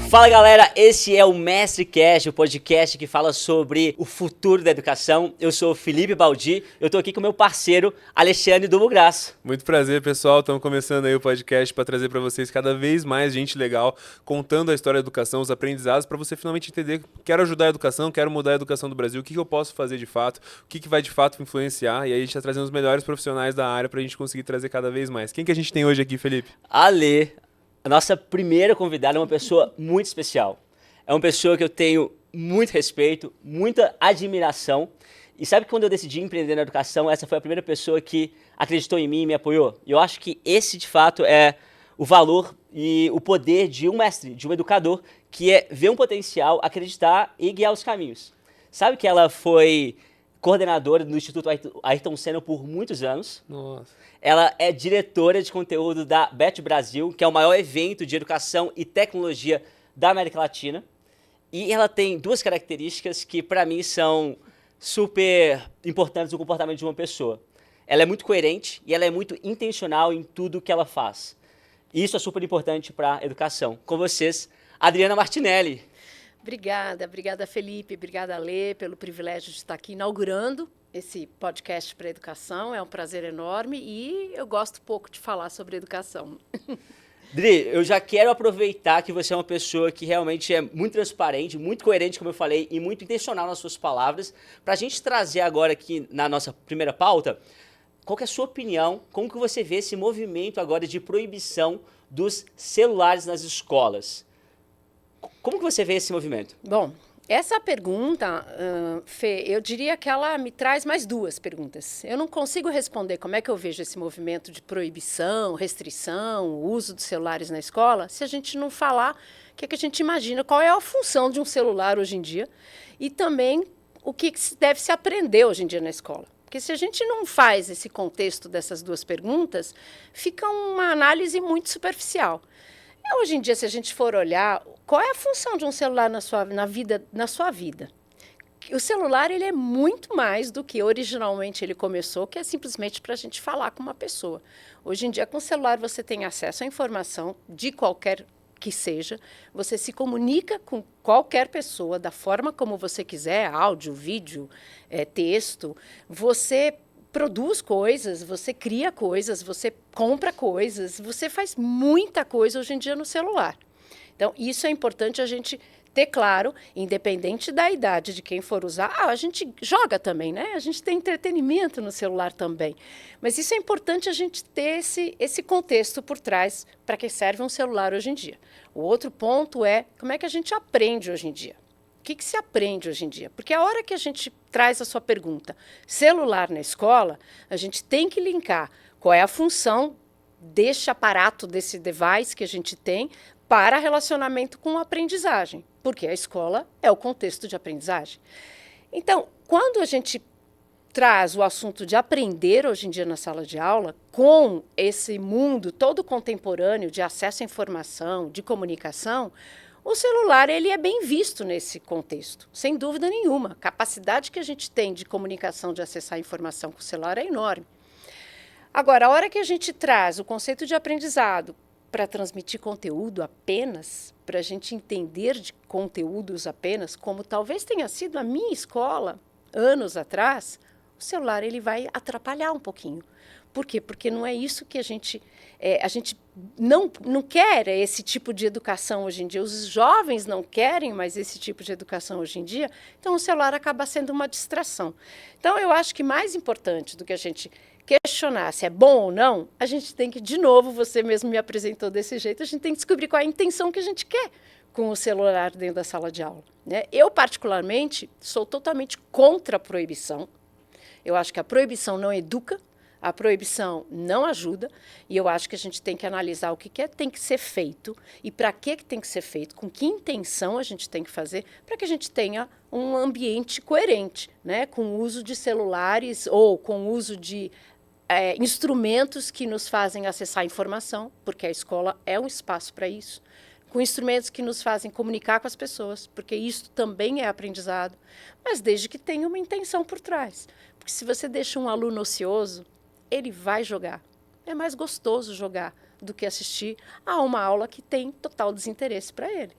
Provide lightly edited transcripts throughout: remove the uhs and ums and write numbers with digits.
Fala galera, esse é o MestreCast, o podcast que fala sobre o futuro da educação. Eu sou o Felipe Baldi, eu tô aqui com meu parceiro Alexandre Dubograsso. Muito prazer, pessoal. Estamos começando aí o podcast para trazer para vocês cada vez mais gente legal, contando a história da educação, os aprendizados, para você finalmente entender, quero ajudar a educação, quero mudar a educação do Brasil, o que eu posso fazer de fato, o que vai de fato influenciar, e aí a gente está trazendo os melhores profissionais da área para a gente conseguir trazer cada vez mais. Quem que a gente tem hoje aqui, Felipe? Ale, a nossa primeira convidada é uma pessoa muito especial. É uma pessoa que eu tenho muito respeito, muita admiração. E sabe que quando eu decidi empreender na educação, essa foi a primeira pessoa que acreditou em mim e me apoiou? E eu acho que esse, de fato, é o valor e o poder de um mestre, de um educador, que é ver um potencial, acreditar e guiar os caminhos. Sabe que ela foi coordenadora do Instituto Ayrton Senna por muitos anos. Nossa. Ela é diretora de conteúdo da BET Brasil, que é o maior evento de educação e tecnologia da América Latina. E ela tem duas características que, para mim, são super importantes no comportamento de uma pessoa. Ela é muito coerente e ela é muito intencional em tudo que ela faz. E isso é super importante para a educação. Com vocês, Adriana Martinelli. Obrigada Felipe, obrigada Alê pelo privilégio de estar aqui inaugurando esse podcast para educação. É um prazer enorme e eu gosto pouco de falar sobre educação. Dri, eu já quero aproveitar que você é uma pessoa que realmente é muito transparente, muito coerente, como eu falei, e muito intencional nas suas palavras, para a gente trazer agora aqui na nossa primeira pauta, qual que é a sua opinião, como que você vê esse movimento agora de proibição dos celulares nas escolas? Como que você vê esse movimento? Bom, essa pergunta, Fê, eu diria que ela me traz mais duas perguntas. Eu não consigo responder como é que eu vejo esse movimento de proibição, restrição, uso dos celulares na escola, se a gente não falar o que é que a gente imagina, qual é a função de um celular hoje em dia e também o que deve se aprender hoje em dia na escola. Porque se a gente não faz esse contexto dessas duas perguntas, fica uma análise muito superficial. Hoje em dia, se a gente for olhar, qual é a função de um celular na sua vida? O celular ele é muito mais do que originalmente ele começou, que é simplesmente para a gente falar com uma pessoa. Hoje em dia, com o celular, você tem acesso à informação de qualquer que seja, você se comunica com qualquer pessoa da forma como você quiser, áudio, vídeo, texto, você produz coisas, você cria coisas, você compra coisas, você faz muita coisa hoje em dia no celular. Então, isso é importante a gente ter claro, independente da idade de quem for usar. A gente joga também, né? A gente tem entretenimento no celular também. Mas isso é importante a gente ter esse contexto por trás para que serve um celular hoje em dia. O outro ponto é como é que a gente aprende hoje em dia. O que se aprende hoje em dia? Porque a hora que a gente traz a sua pergunta, celular na escola, a gente tem que linkar qual é a função deste aparato, desse device que a gente tem para relacionamento com a aprendizagem, porque a escola é o contexto de aprendizagem. Então, quando a gente traz o assunto de aprender hoje em dia na sala de aula, com esse mundo todo contemporâneo de acesso à informação, de comunicação, o celular ele é bem visto nesse contexto, sem dúvida nenhuma. A capacidade que a gente tem de comunicação, de acessar a informação com o celular é enorme. Agora, a hora que a gente traz o conceito de aprendizado para transmitir conteúdo apenas, para a gente entender de conteúdos apenas, como talvez tenha sido a minha escola anos atrás, o celular ele vai atrapalhar um pouquinho. Por quê? Porque não é isso que a gente não quer esse tipo de educação hoje em dia. Os jovens não querem mais esse tipo de educação hoje em dia, então o celular acaba sendo uma distração. Então, eu acho que mais importante do que a gente questionar se é bom ou não, a gente tem que, de novo, você mesmo me apresentou desse jeito, a gente tem que descobrir qual é a intenção que a gente quer com o celular dentro da sala de aula, né? Eu, particularmente, sou totalmente contra a proibição. Eu acho que a proibição não educa, a proibição não ajuda, e eu acho que a gente tem que analisar o que tem que ser feito e para que tem que ser feito, com que intenção a gente tem que fazer, para que a gente tenha um ambiente coerente, né, com o uso de celulares ou com o uso de instrumentos que nos fazem acessar a informação, porque a escola é um espaço para isso, com instrumentos que nos fazem comunicar com as pessoas, porque isso também é aprendizado, mas desde que tenha uma intenção por trás. Porque se você deixa um aluno ocioso, ele vai jogar. É mais gostoso jogar do que assistir a uma aula que tem total desinteresse para ele.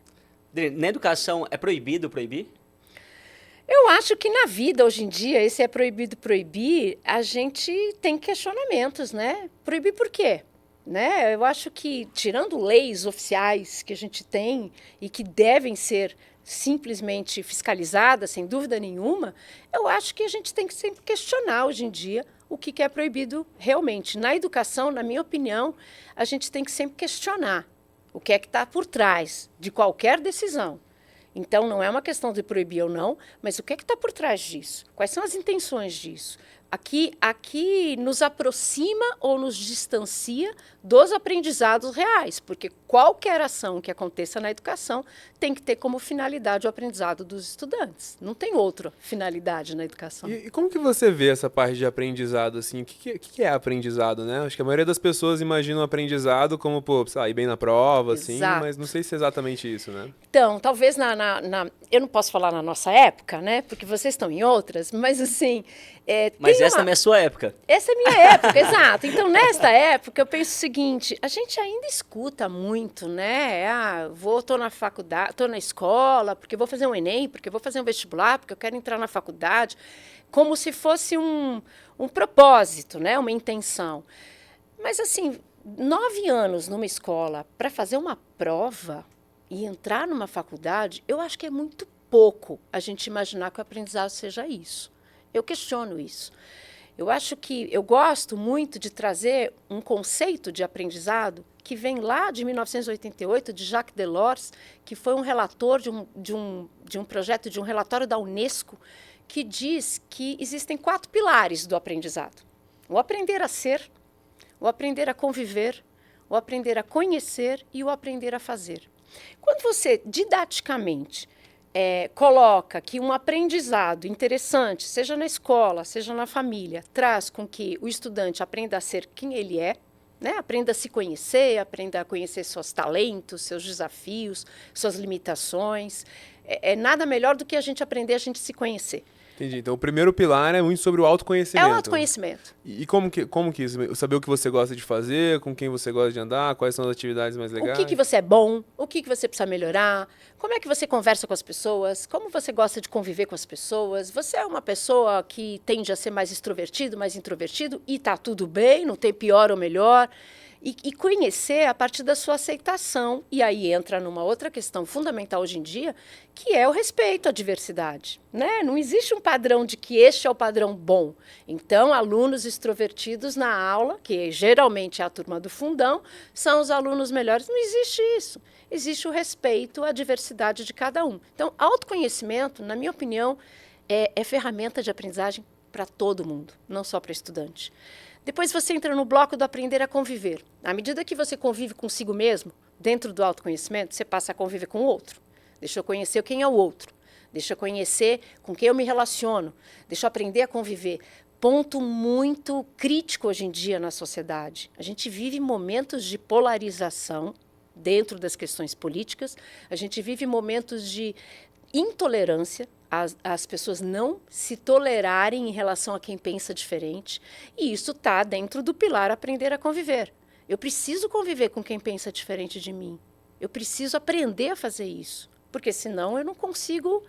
Na educação, é proibido proibir? Eu acho que na vida, hoje em dia, esse é proibido proibir, a gente tem questionamentos, né? Proibir por quê? Né? Eu acho que, tirando leis oficiais que a gente tem e que devem ser simplesmente fiscalizadas, sem dúvida nenhuma, eu acho que a gente tem que sempre questionar, hoje em dia, o que é proibido realmente. Na educação, na minha opinião, a gente tem que sempre questionar o que é que está por trás de qualquer decisão. Então, não é uma questão de proibir ou não, mas o que é que está por trás disso? Quais são as intenções disso? Aqui nos aproxima ou nos distancia dos aprendizados reais, porque qualquer ação que aconteça na educação tem que ter como finalidade o aprendizado dos estudantes. Não tem outra finalidade na educação. E como que você vê essa parte de aprendizado, assim? O que é aprendizado, né? Acho que a maioria das pessoas imagina o aprendizado como, pô, sei lá, ir bem na prova, assim, mas não sei se é exatamente isso, né? Então, talvez eu não posso falar na nossa época, né? Porque vocês estão em outras, mas assim... Mas essa também é a sua época. Essa é a minha época, exato. Então, nesta época, eu penso o seguinte, a gente ainda escuta muito, né? Tô na faculdade, tô na escola, porque vou fazer um Enem, porque vou fazer um vestibular, porque eu quero entrar na faculdade, como se fosse um propósito, né? Uma intenção. Mas, assim, 9 anos numa escola para fazer uma prova e entrar numa faculdade, eu acho que é muito pouco a gente imaginar que o aprendizado seja isso. Eu questiono isso. Eu gosto muito de trazer um conceito de aprendizado que vem lá de 1988, de Jacques Delors, que foi um relator de um projeto, de um relatório da Unesco, que diz que existem 4 pilares do aprendizado. O aprender a ser, o aprender a conviver, o aprender a conhecer e o aprender a fazer. Quando você, didaticamente, coloca que um aprendizado interessante, seja na escola, seja na família, traz com que o estudante aprenda a ser quem ele é, né? Aprenda a se conhecer, aprenda a conhecer seus talentos, seus desafios, suas limitações. É nada melhor do que a gente aprender a gente se conhecer. Entendi. Então, o primeiro pilar é muito sobre o autoconhecimento. É o autoconhecimento. E como que isso? Saber o que você gosta de fazer, com quem você gosta de andar, quais são as atividades mais legais? O que você é bom, o que você precisa melhorar, como é que você conversa com as pessoas, como você gosta de conviver com as pessoas. Você é uma pessoa que tende a ser mais extrovertido, mais introvertido, e está tudo bem, não tem pior ou melhor. E conhecer a partir da sua aceitação. E aí entra numa outra questão fundamental hoje em dia, que é o respeito à diversidade, né? Não existe um padrão de que este é o padrão bom. Então, alunos extrovertidos na aula, que geralmente é a turma do fundão, são os alunos melhores. Não existe isso. Existe o respeito à diversidade de cada um. Então, autoconhecimento, na minha opinião, é ferramenta de aprendizagem para todo mundo, não só para estudante. Depois você entra no bloco do aprender a conviver. À medida que você convive consigo mesmo, dentro do autoconhecimento, você passa a conviver com o outro. Deixa eu conhecer quem é o outro. Deixa eu conhecer com quem eu me relaciono. Deixa eu aprender a conviver. Ponto muito crítico hoje em dia na sociedade. A gente vive momentos de polarização dentro das questões políticas. A gente vive momentos de intolerância, as pessoas não se tolerarem em relação a quem pensa diferente, e isso está dentro do pilar aprender a conviver. Eu preciso conviver com quem pensa diferente de mim. Eu preciso aprender a fazer isso, porque senão eu não consigo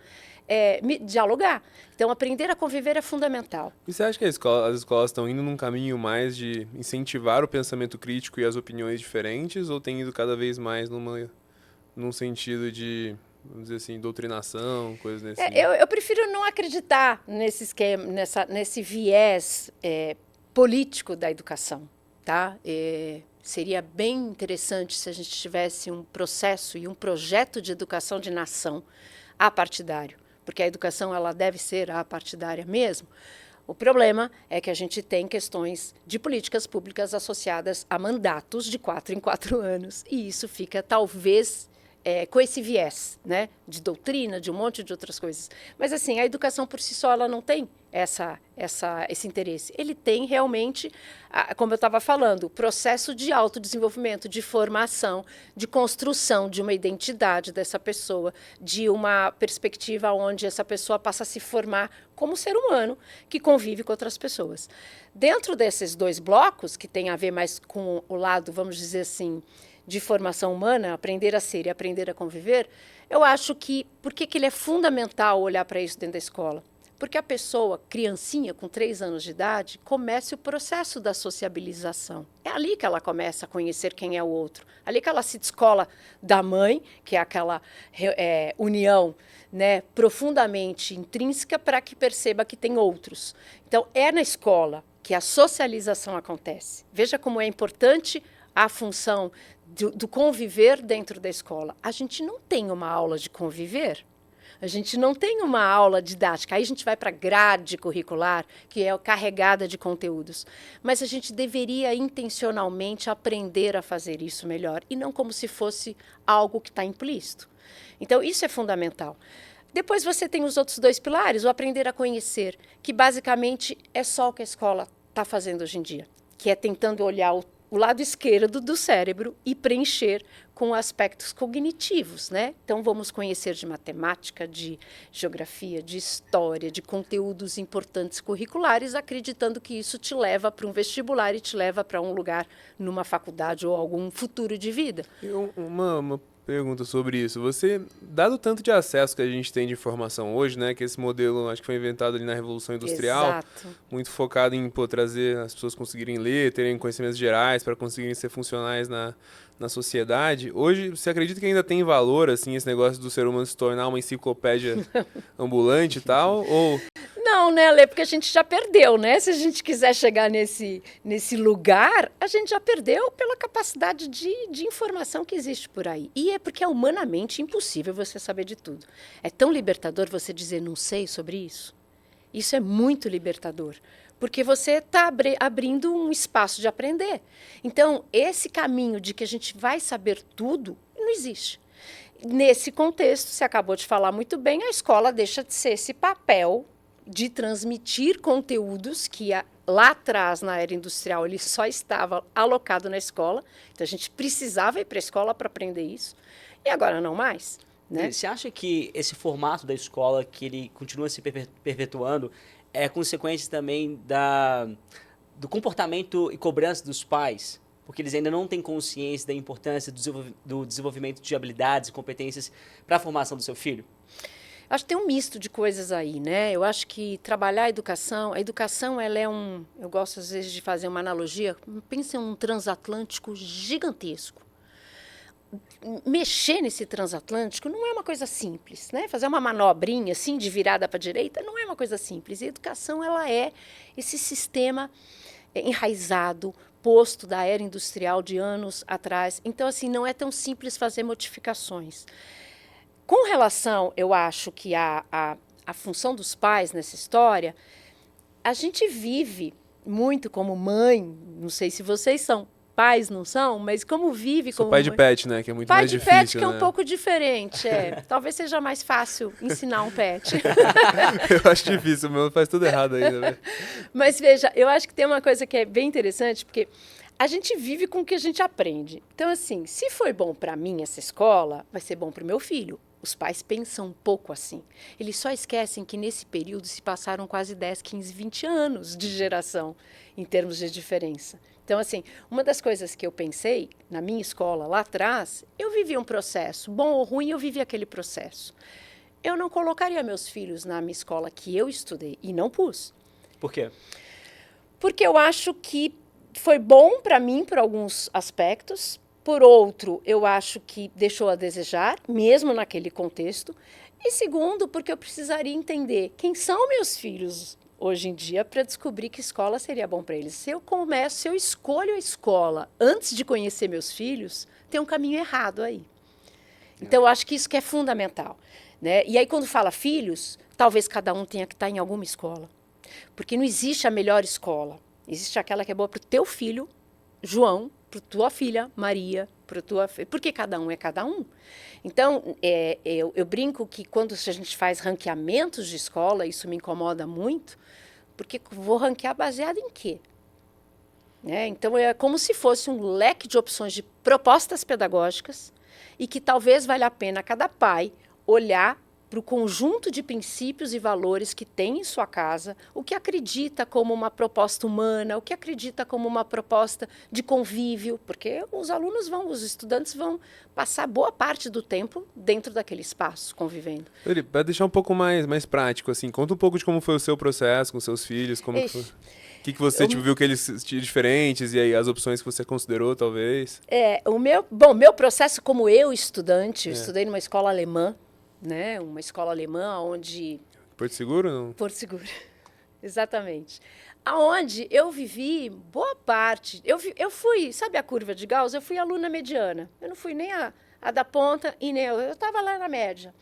me dialogar. Então, aprender a conviver é fundamental. E você acha que as escolas estão indo num caminho mais de incentivar o pensamento crítico e as opiniões diferentes, ou tem ido cada vez mais num sentido de, vamos dizer assim, doutrinação, coisas nesse sentido? Eu prefiro não acreditar nesse esquema, nesse viés político da educação, tá? Seria bem interessante se a gente tivesse um processo e um projeto de educação de nação apartidário, porque a educação ela deve ser apartidária mesmo. O problema é que a gente tem questões de políticas públicas associadas a mandatos de 4 em 4 anos, e isso fica talvez com esse viés, né, de doutrina, de um monte de outras coisas. Mas, assim, a educação por si só ela não tem esse interesse. Ele tem realmente, como eu estava falando, o processo de autodesenvolvimento, de formação, de construção de uma identidade dessa pessoa, de uma perspectiva onde essa pessoa passa a se formar como ser humano que convive com outras pessoas. Dentro desses 2 blocos, que tem a ver mais com o lado, vamos dizer assim, de formação humana, aprender a ser e aprender a conviver, eu acho que, por que ele é fundamental olhar para isso dentro da escola? Porque a pessoa, criancinha, com 3 anos de idade, começa o processo da sociabilização. É ali que ela começa a conhecer quem é o outro. Ali que ela se descola da mãe, que é aquela união, né, profundamente intrínseca, para que perceba que tem outros. Então, é na escola que a socialização acontece. Veja como é importante a função do conviver dentro da escola. A gente não tem uma aula de conviver. A gente não tem uma aula didática. Aí a gente vai para a grade curricular, que é carregada de conteúdos. Mas a gente deveria intencionalmente aprender a fazer isso melhor, e não como se fosse algo que está implícito. Então, isso é fundamental. Depois você tem os outros 2 pilares, o aprender a conhecer, que basicamente é só o que a escola está fazendo hoje em dia, que é tentando olhar o lado esquerdo do cérebro e preencher com aspectos cognitivos, né? Então, vamos conhecer de matemática, de geografia, de história, de conteúdos importantes curriculares, acreditando que isso te leva para um vestibular e te leva para um lugar numa faculdade ou algum futuro de vida. Uma pergunta sobre isso. Você, dado o tanto de acesso que a gente tem de informação hoje, né, que esse modelo acho que foi inventado ali na Revolução Industrial, Exato. muito focado em trazer as pessoas conseguirem ler, terem conhecimentos gerais para conseguirem ser funcionais na sociedade. Hoje, você acredita que ainda tem valor assim esse negócio do ser humano se tornar uma enciclopédia ambulante e tal? Ou Não, né, Lê? Porque a gente já perdeu, né? Se a gente quiser chegar nesse lugar, a gente já perdeu pela capacidade de informação que existe por aí. E é porque é humanamente impossível você saber de tudo. É tão libertador você dizer não sei sobre isso. Isso é muito libertador, porque você está abrindo um espaço de aprender. Então, esse caminho de que a gente vai saber tudo, não existe. Nesse contexto, você acabou de falar muito bem, a escola deixa de ser esse papel de transmitir conteúdos que lá atrás, na era industrial, ele só estava alocado na escola. Então, a gente precisava ir para a escola para aprender isso. E agora não mais. Né? Você acha que esse formato da escola, que ele continua se perpetuando, é consequência também do comportamento e cobrança dos pais? Porque eles ainda não têm consciência da importância do desenvolvimento de habilidades e competências para a formação do seu filho? Acho que tem um misto de coisas aí, né? Eu acho que trabalhar a educação ela é eu gosto às vezes de fazer uma analogia, pensa em um transatlântico gigantesco. Mexer nesse transatlântico não é uma coisa simples, né? Fazer uma manobrinha assim de virada para a direita não é uma coisa simples. E a educação ela é esse sistema enraizado, posto da era industrial de anos atrás. Então, assim, não é tão simples fazer modificações. Com relação, eu acho que a função dos pais nessa história, a gente vive muito como mãe, não sei se vocês são pais, não são, mas como vive sou como pai de mãe. pet, né, que é muito Pai mais de difícil, pet que é né? um pouco diferente, talvez seja mais fácil ensinar um pet. Eu acho difícil, o meu faz tudo errado ainda, né? Mas veja, eu acho que tem uma coisa que é bem interessante, porque a gente vive com o que a gente aprende. Então, assim, se foi bom para mim essa escola, vai ser bom para o meu filho. Os pais pensam um pouco assim. Eles só esquecem que nesse período se passaram quase 10, 15, 20 anos de geração em termos de diferença. Então, assim, uma das coisas que eu pensei na minha escola lá atrás, eu vivi um processo, bom ou ruim, eu vivi aquele processo. Eu não colocaria meus filhos na minha escola que eu estudei e não pus. Por quê? Porque eu acho que foi bom para mim por alguns aspectos. Por outro, eu acho que deixou a desejar, mesmo naquele contexto. E segundo, porque eu precisaria entender quem são meus filhos hoje em dia para descobrir que escola seria bom para eles. Se eu escolho a escola antes de conhecer meus filhos, tem um caminho errado aí. Então, eu acho que isso que é fundamental. Né? E aí, quando fala filhos, talvez cada um tenha que estar em alguma escola. Porque não existe a melhor escola. Existe aquela que é boa para o teu filho, João, para tua filha, Maria, para tua filha, porque cada um é cada um. Então, eu brinco que quando a gente faz ranqueamentos de escola, isso me incomoda muito, porque vou ranquear baseado em quê? Né? Então, é como se fosse um leque de opções de propostas pedagógicas e que talvez valha a pena cada pai olhar para o conjunto de princípios e valores que tem em sua casa, o que acredita como uma proposta humana, o que acredita como uma proposta de convívio, porque os estudantes vão passar boa parte do tempo dentro daquele espaço, convivendo. Para deixar um pouco mais prático, assim, conta um pouco de como foi o seu processo com seus filhos, como que foi. O que você viu que eles tinham diferentes e aí as opções que você considerou, talvez? Meu processo como estudante, eu estudei numa escola alemã, né? Uma escola alemã onde... Porto Seguro, não? Porto Seguro, exatamente. Aonde eu vivi boa parte. Eu fui, sabe a curva de Gauss? Eu fui aluna mediana. Eu não fui nem a da ponta e nem eu estava lá na média.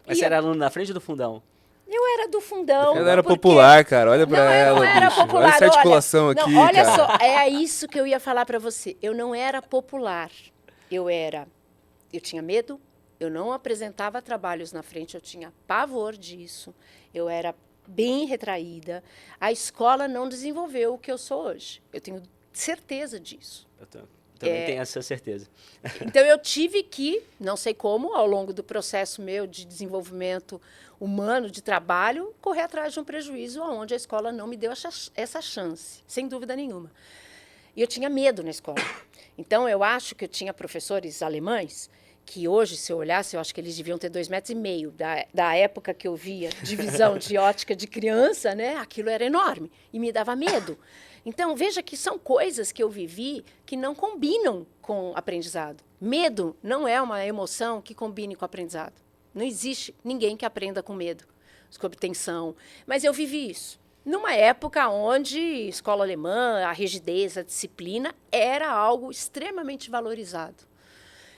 Mas você era aluno na frente do fundão? Eu era do fundão. Ela era popular, cara. Olha pra ela, não era bicho. popular. Olha essa articulação aqui, não, olha cara. só, é isso que eu ia falar para você. Eu não era popular. Eu tinha medo, eu não apresentava trabalhos na frente, eu tinha pavor disso. Eu era bem retraída. A escola não desenvolveu o que eu sou hoje. Eu tenho certeza disso. Eu também tenho essa certeza. Então, eu tive que, não sei como, ao longo do processo meu de desenvolvimento humano, de trabalho, correr atrás de um prejuízo onde a escola não me deu essa chance, sem dúvida nenhuma. E eu tinha medo na escola. Então, eu acho que eu tinha professores alemães que hoje, se eu olhasse, eu acho que eles deviam ter 2,5 metros. Da época que eu via divisão de ótica de criança, né, aquilo era enorme e me dava medo. Então, veja que são coisas que eu vivi que não combinam com aprendizado. Medo não é uma emoção que combine com aprendizado. Não existe ninguém que aprenda com medo, com obtenção. Mas eu vivi isso. Numa época onde escola alemã, a rigidez, a disciplina, era algo extremamente valorizado.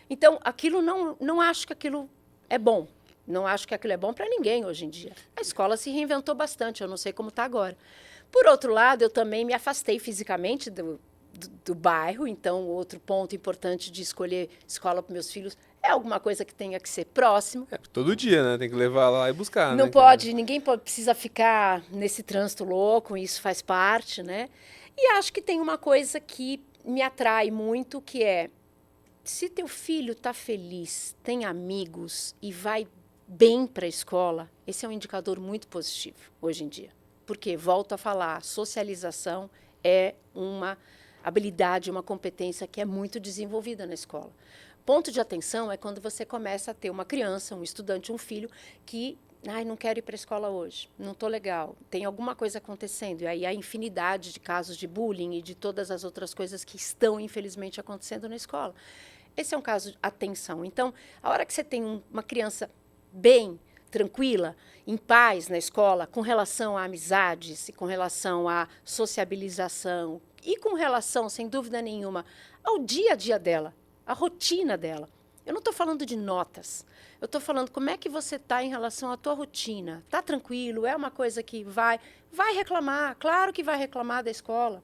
Então, aquilo não acho que aquilo é bom. Não acho que aquilo é bom para ninguém hoje em dia. A escola se reinventou bastante, eu não sei como está agora. Por outro lado, eu também me afastei fisicamente do bairro, então outro ponto importante de escolher escola para meus filhos é alguma coisa que tenha que ser próximo. Todo dia, né? Tem que levar lá e buscar, Não né? pode, ninguém precisa ficar nesse trânsito louco, isso faz parte, né? E acho que tem uma coisa que me atrai muito, que é, se teu filho está feliz, tem amigos e vai bem para a escola, esse é um indicador muito positivo hoje em dia. Porque, volto a falar, socialização é uma habilidade, uma competência que é muito desenvolvida na escola. Ponto de atenção é quando você começa a ter uma criança, um estudante, um filho, que não quero ir para a escola hoje, não estou legal, tem alguma coisa acontecendo. E aí há infinidade de casos de bullying e de todas as outras coisas que estão, infelizmente, acontecendo na escola. Esse é um caso de atenção. Então, a hora que você tem uma criança bem, tranquila, em paz na escola, com relação a amizades, com relação à sociabilização e com relação, sem dúvida nenhuma, ao dia a dia dela, à rotina dela. Eu não estou falando de notas. Eu estou falando como é que você está em relação à tua rotina. Está tranquilo? É uma coisa que vai reclamar. Claro que vai reclamar da escola.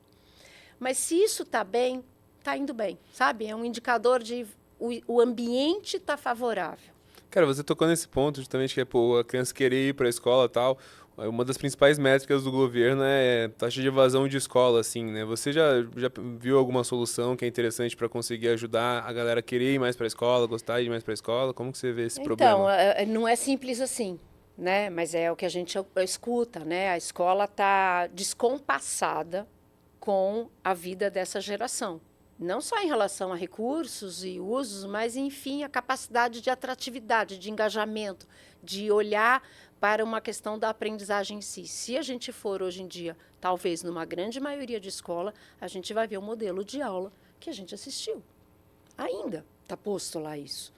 Mas se isso está bem, está indo bem, sabe? É um indicador de o ambiente está favorável. Cara, você tocou nesse ponto justamente que é a criança querer ir para a escola e tal. Uma das principais métricas do governo é taxa de evasão de escola, assim, né? Você já viu alguma solução que é interessante para conseguir ajudar a galera a querer ir mais para a escola, gostar de ir mais para a escola? Como que você vê esse problema? Então, não é simples assim, né? Mas é o que a gente escuta, né? A escola está descompassada com a vida dessa geração. Não só em relação a recursos e usos, mas, enfim, a capacidade de atratividade, de engajamento, de olhar para uma questão da aprendizagem em si. Se a gente for, hoje em dia, talvez numa grande maioria de escola, a gente vai ver o modelo de aula que a gente assistiu. Ainda está posto lá isso.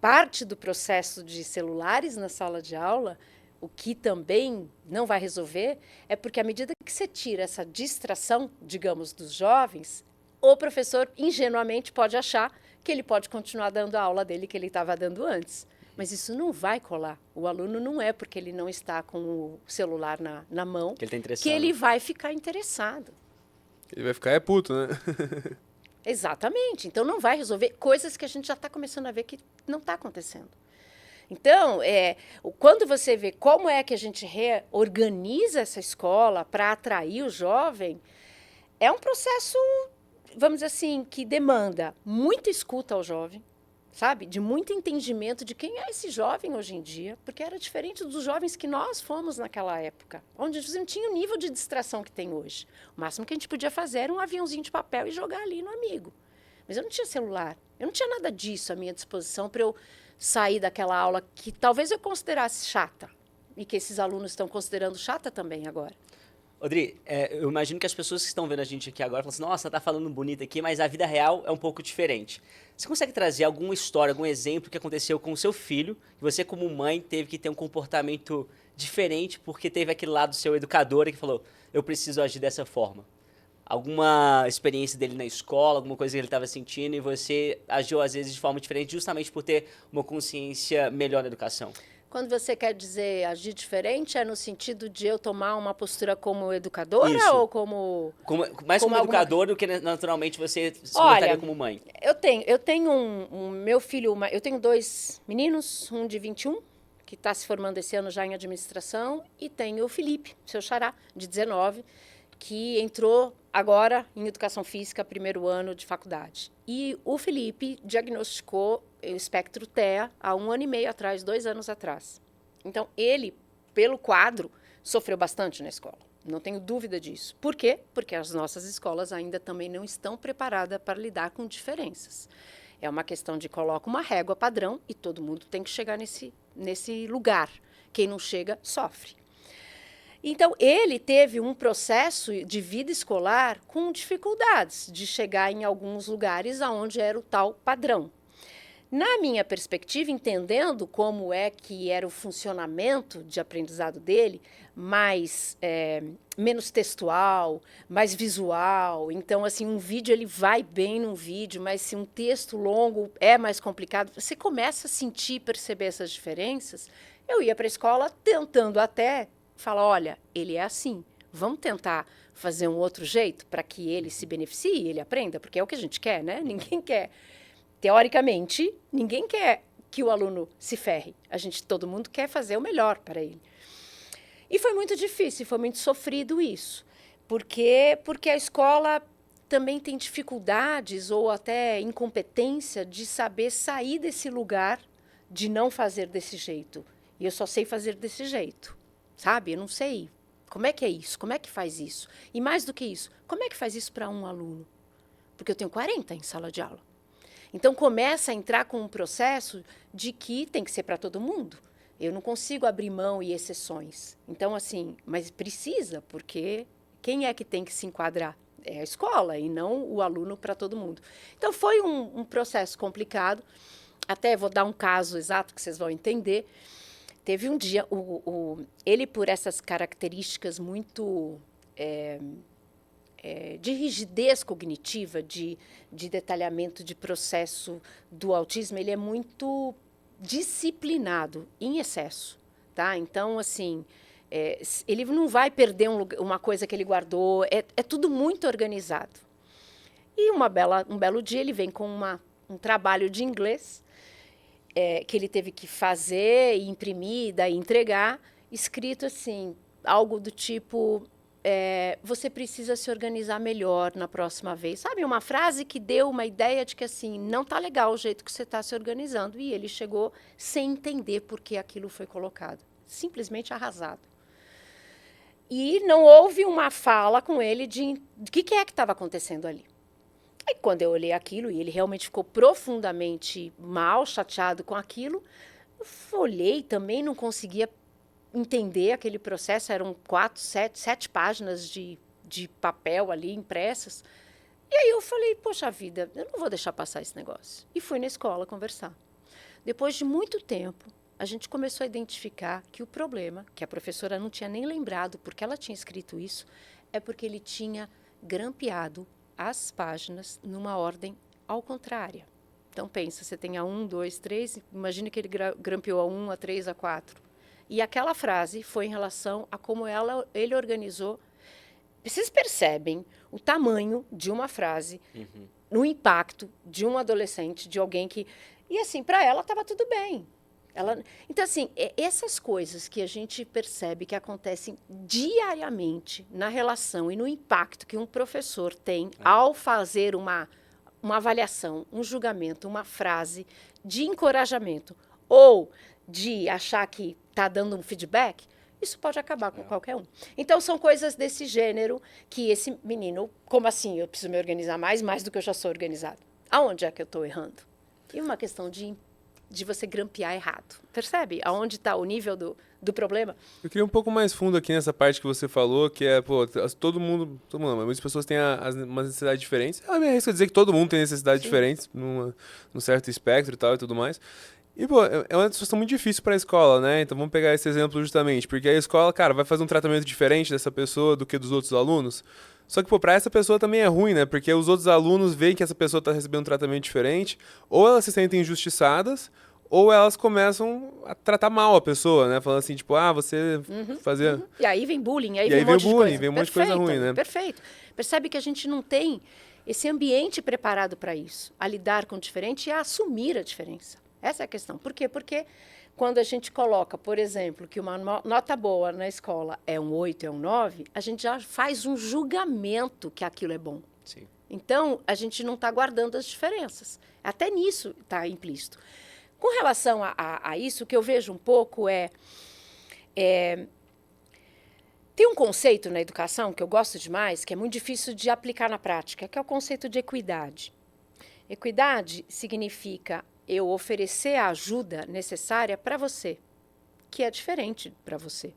Parte do processo de celulares na sala de aula, o que também não vai resolver, é porque à medida que você tira essa distração, digamos, dos jovens, o professor, ingenuamente, pode achar que ele pode continuar dando a aula dele que ele estava dando antes. Mas isso não vai colar. O aluno não é porque ele não está com o celular na mão que ele vai ficar interessado. Ele vai ficar puto, né? Exatamente. Então, não vai resolver coisas que a gente já está começando a ver que não está acontecendo. Então, quando você vê como é que a gente reorganiza essa escola para atrair o jovem, é um processo, vamos dizer assim, que demanda muita escuta ao jovem. sabe? De muito entendimento de quem é esse jovem hoje em dia, porque era diferente dos jovens que nós fomos naquela época, onde a gente não tinha o nível de distração que tem hoje. O máximo que a gente podia fazer era um aviãozinho de papel e jogar ali no amigo. Mas eu não tinha celular, eu não tinha nada disso à minha disposição para eu sair daquela aula que talvez eu considerasse chata, e que esses alunos estão considerando chata também agora. Odri, eu imagino que as pessoas que estão vendo a gente aqui agora falam assim, nossa, tá falando bonito aqui, mas a vida real é um pouco diferente. Você consegue trazer alguma história, algum exemplo que aconteceu com o seu filho, que você como mãe teve que ter um comportamento diferente porque teve aquele lado do seu educador que falou, eu preciso agir dessa forma? Alguma experiência dele na escola, alguma coisa que ele estava sentindo e você agiu às vezes de forma diferente justamente por ter uma consciência melhor na educação? Quando você quer dizer agir diferente, é no sentido de eu tomar uma postura como educadora Isso. ou como... Mais como alguma- educador do que naturalmente você se Olha, montaria como mãe. Eu tenho meu filho, eu tenho 2 meninos, um de 21, que está se formando esse ano já em administração, e tenho o Felipe, seu xará, de 19, que entrou agora em educação física, 1º ano de faculdade. E o Felipe diagnosticou o espectro TEA há 1 ano e meio atrás, 2 anos atrás. Então, ele, pelo quadro, sofreu bastante na escola. Não tenho dúvida disso. Por quê? Porque as nossas escolas ainda também não estão preparadas para lidar com diferenças. É uma questão de coloca uma régua padrão e todo mundo tem que chegar nesse lugar. Quem não chega, sofre. Então, ele teve um processo de vida escolar com dificuldades de chegar em alguns lugares onde era o tal padrão. Na minha perspectiva, entendendo como é que era o funcionamento de aprendizado dele, menos textual, mais visual. Então, assim, um vídeo ele vai bem num vídeo, mas se um texto longo é mais complicado, você começa a sentir, perceber essas diferenças. Eu ia para a escola tentando até falar, olha, ele é assim, vamos tentar fazer um outro jeito para que ele se beneficie, ele aprenda, porque é o que a gente quer, né? Ninguém quer. Teoricamente, ninguém quer que o aluno se ferre. Todo mundo quer fazer o melhor para ele. E foi muito difícil, foi muito sofrido isso. Porque a escola também tem dificuldades ou até incompetência de saber sair desse lugar de não fazer desse jeito. E eu só sei fazer desse jeito, sabe? Eu não sei como é que é isso, como é que faz isso. E mais do que isso, como é que faz isso para um aluno? Porque eu tenho 40 em sala de aula. Então, começa a entrar com um processo de que tem que ser para todo mundo. Eu não consigo abrir mão e exceções. Então, assim, mas precisa, porque quem é que tem que se enquadrar? É a escola e não o aluno para todo mundo. Então, foi um processo complicado. Até vou dar um caso exato que vocês vão entender. Teve um dia, ele por essas características muito... de rigidez cognitiva, de detalhamento de processo do autismo, ele é muito disciplinado em excesso, tá? Então, assim, ele não vai perder uma coisa que ele guardou, é tudo muito organizado. E um belo dia ele vem com um trabalho de inglês que ele teve que fazer, e imprimir, daí entregar, escrito assim, algo do tipo... você precisa se organizar melhor na próxima vez. Sabe, uma frase que deu uma ideia de que, assim, não está legal o jeito que você está se organizando. E ele chegou sem entender por que aquilo foi colocado. Simplesmente arrasado. E não houve uma fala com ele de que é que estava acontecendo ali. Aí, quando eu olhei aquilo, e ele realmente ficou profundamente mal, chateado com aquilo, eu olhei também, não conseguia entender aquele processo, eram 7 páginas de papel ali impressas. E aí eu falei, poxa vida, eu não vou deixar passar esse negócio. E fui na escola conversar. Depois de muito tempo, a gente começou a identificar que o problema, que a professora não tinha nem lembrado porque ela tinha escrito isso, é porque ele tinha grampeado as páginas numa ordem ao contrária. Então pensa, você tem a 1, 2, 3, imagine que ele grampeou a 1, a 3, a 4. E aquela frase foi em relação a como ele organizou. Vocês percebem o tamanho de uma frase, no impacto de um adolescente, de alguém que... E assim, para ela estava tudo bem. Então, assim, essas coisas que a gente percebe que acontecem diariamente na relação e no impacto que um professor tem ao fazer uma avaliação, um julgamento, uma frase de encorajamento ou de achar que está dando um feedback, isso pode acabar com qualquer um. Então, são coisas desse gênero que esse menino, como assim, eu preciso me organizar mais do que eu já sou organizado? Aonde é que eu estou errando? E uma questão de você grampear errado. Percebe? Aonde está o nível do problema? Eu queria um pouco mais fundo aqui nessa parte que você falou, que é, pô, todo mundo, muitas pessoas têm umas necessidades diferentes. Eu me arrisco a dizer que todo mundo tem necessidades diferentes, num certo espectro e tal e tudo mais. E, pô, é uma situação muito difícil para a escola, né? Então vamos pegar esse exemplo justamente, porque a escola, cara, vai fazer um tratamento diferente dessa pessoa do que dos outros alunos. Só que, pô, pra essa pessoa também é ruim, né? Porque os outros alunos veem que essa pessoa tá recebendo um tratamento diferente, ou elas se sentem injustiçadas, ou elas começam a tratar mal a pessoa, né? Falando assim, tipo, você fazia... E aí vem bullying, aí E vem aí um monte vem de bullying, coisa. vem um monte de coisa ruim, né? Perfeito. Percebe que a gente não tem esse ambiente preparado para isso, a lidar com o diferente e a assumir a diferença. Essa é a questão. Por quê? Porque quando a gente coloca, por exemplo, que uma nota boa na escola é um 8, é um 9, a gente já faz um julgamento que aquilo é bom. Sim. Então, a gente não está guardando as diferenças. Até nisso está implícito. Com relação a isso, o que eu vejo um pouco tem um conceito na educação que eu gosto demais, que é muito difícil de aplicar na prática, que é o conceito de equidade. Equidade significa eu oferecer a ajuda necessária para você, que é diferente para você.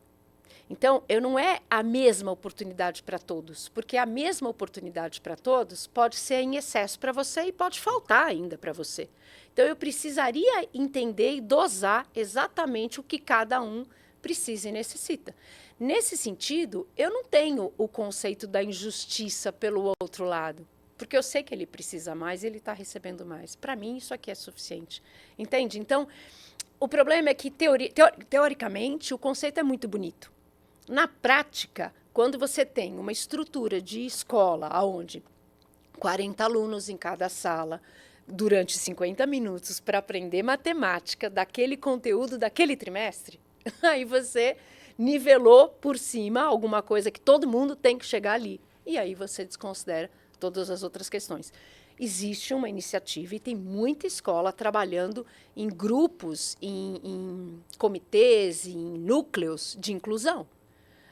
Então, não é a mesma oportunidade para todos, porque a mesma oportunidade para todos pode ser em excesso para você e pode faltar ainda para você. Então, eu precisaria entender e dosar exatamente o que cada um precisa e necessita. Nesse sentido, eu não tenho o conceito da injustiça pelo outro lado, porque eu sei que ele precisa mais e ele está recebendo mais. Para mim, isso aqui é suficiente. Entende? Então, o problema é que, teoricamente, o conceito é muito bonito. Na prática, quando você tem uma estrutura de escola onde 40 alunos em cada sala, durante 50 minutos, para aprender matemática daquele conteúdo daquele trimestre, aí você nivelou por cima alguma coisa que todo mundo tem que chegar ali. E aí você desconsidera todas as outras questões. Existe uma iniciativa e tem muita escola trabalhando em grupos, em comitês, em núcleos de inclusão,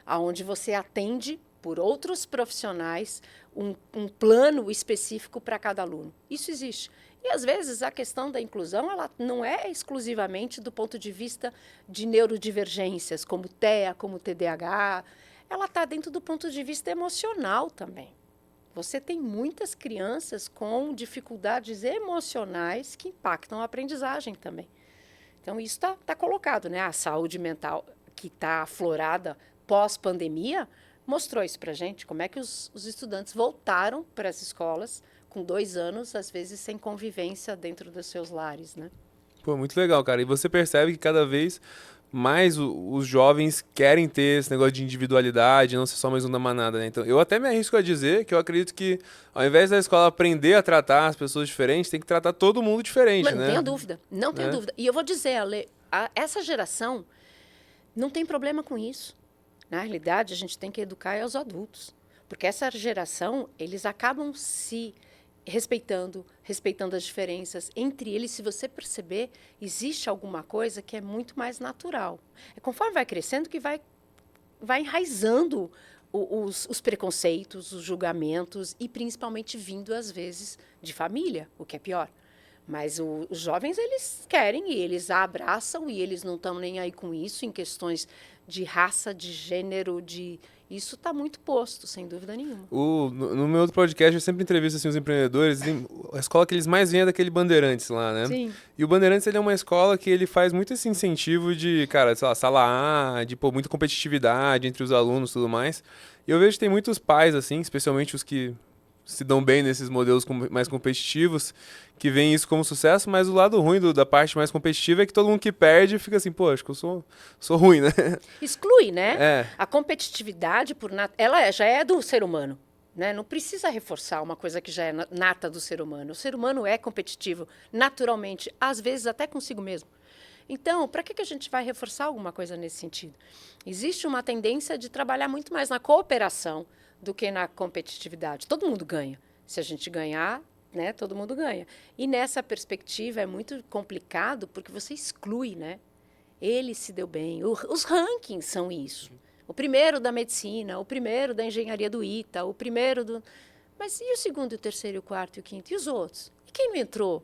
onde você atende por outros profissionais um plano específico para cada aluno. Isso existe. E, às vezes, a questão da inclusão ela não é exclusivamente do ponto de vista de neurodivergências, como TEA, como TDAH. Ela está dentro do ponto de vista emocional também. Você tem muitas crianças com dificuldades emocionais que impactam a aprendizagem também. Então, isso está colocado, né? A saúde mental que está aflorada pós-pandemia mostrou isso para a gente, como é que os estudantes voltaram para as escolas com 2 anos, às vezes sem convivência dentro dos seus lares, né? Pô, muito legal, cara. E você percebe que cada vez mais os jovens querem ter esse negócio de individualidade, não ser só mais um da manada, né? Então, eu até me arrisco a dizer que eu acredito que, ao invés da escola aprender a tratar as pessoas diferentes, tem que tratar todo mundo diferente, Mas né? não tenho dúvida, não tenho dúvida. E eu vou dizer, Ale, essa geração não tem problema com isso. Na realidade, a gente tem que educar os adultos. Porque essa geração, eles acabam se respeitando as diferenças entre eles. Se você perceber, existe alguma coisa que é muito mais natural. É conforme vai crescendo que vai enraizando os preconceitos, os julgamentos e principalmente vindo, às vezes, de família, o que é pior. Mas os jovens, eles querem e eles a abraçam e eles não estão nem aí com isso, em questões de raça, de gênero, isso está muito posto, sem dúvida nenhuma. No meu outro podcast, eu sempre entrevisto assim, os empreendedores. A escola que eles mais vêm é daquele Bandeirantes lá, né? Sim. E o Bandeirantes ele é uma escola que ele faz muito esse incentivo de, cara, sei lá, sala A, de pô, muita competitividade entre os alunos e tudo mais. E eu vejo que tem muitos pais, assim, especialmente os que se dão bem nesses modelos mais competitivos, que veem isso como sucesso, mas o lado ruim da parte mais competitiva é que todo mundo que perde fica assim, pô, acho que eu sou ruim, né? Exclui, né? É. A competitividade, ela já é do ser humano, né? Não precisa reforçar uma coisa que já é nata do ser humano. O ser humano é competitivo, naturalmente, às vezes até consigo mesmo. Então, para que a gente vai reforçar alguma coisa nesse sentido? Existe uma tendência de trabalhar muito mais na cooperação do que na competitividade. Todo mundo ganha. Se a gente ganhar, né? Todo mundo ganha. E nessa perspectiva é muito complicado porque você exclui, né? Ele se deu bem. Os rankings são isso. O primeiro da medicina, o primeiro da engenharia do ITA, o primeiro do... Mas e o segundo, o terceiro, o quarto e o quinto? E os outros? E quem não entrou?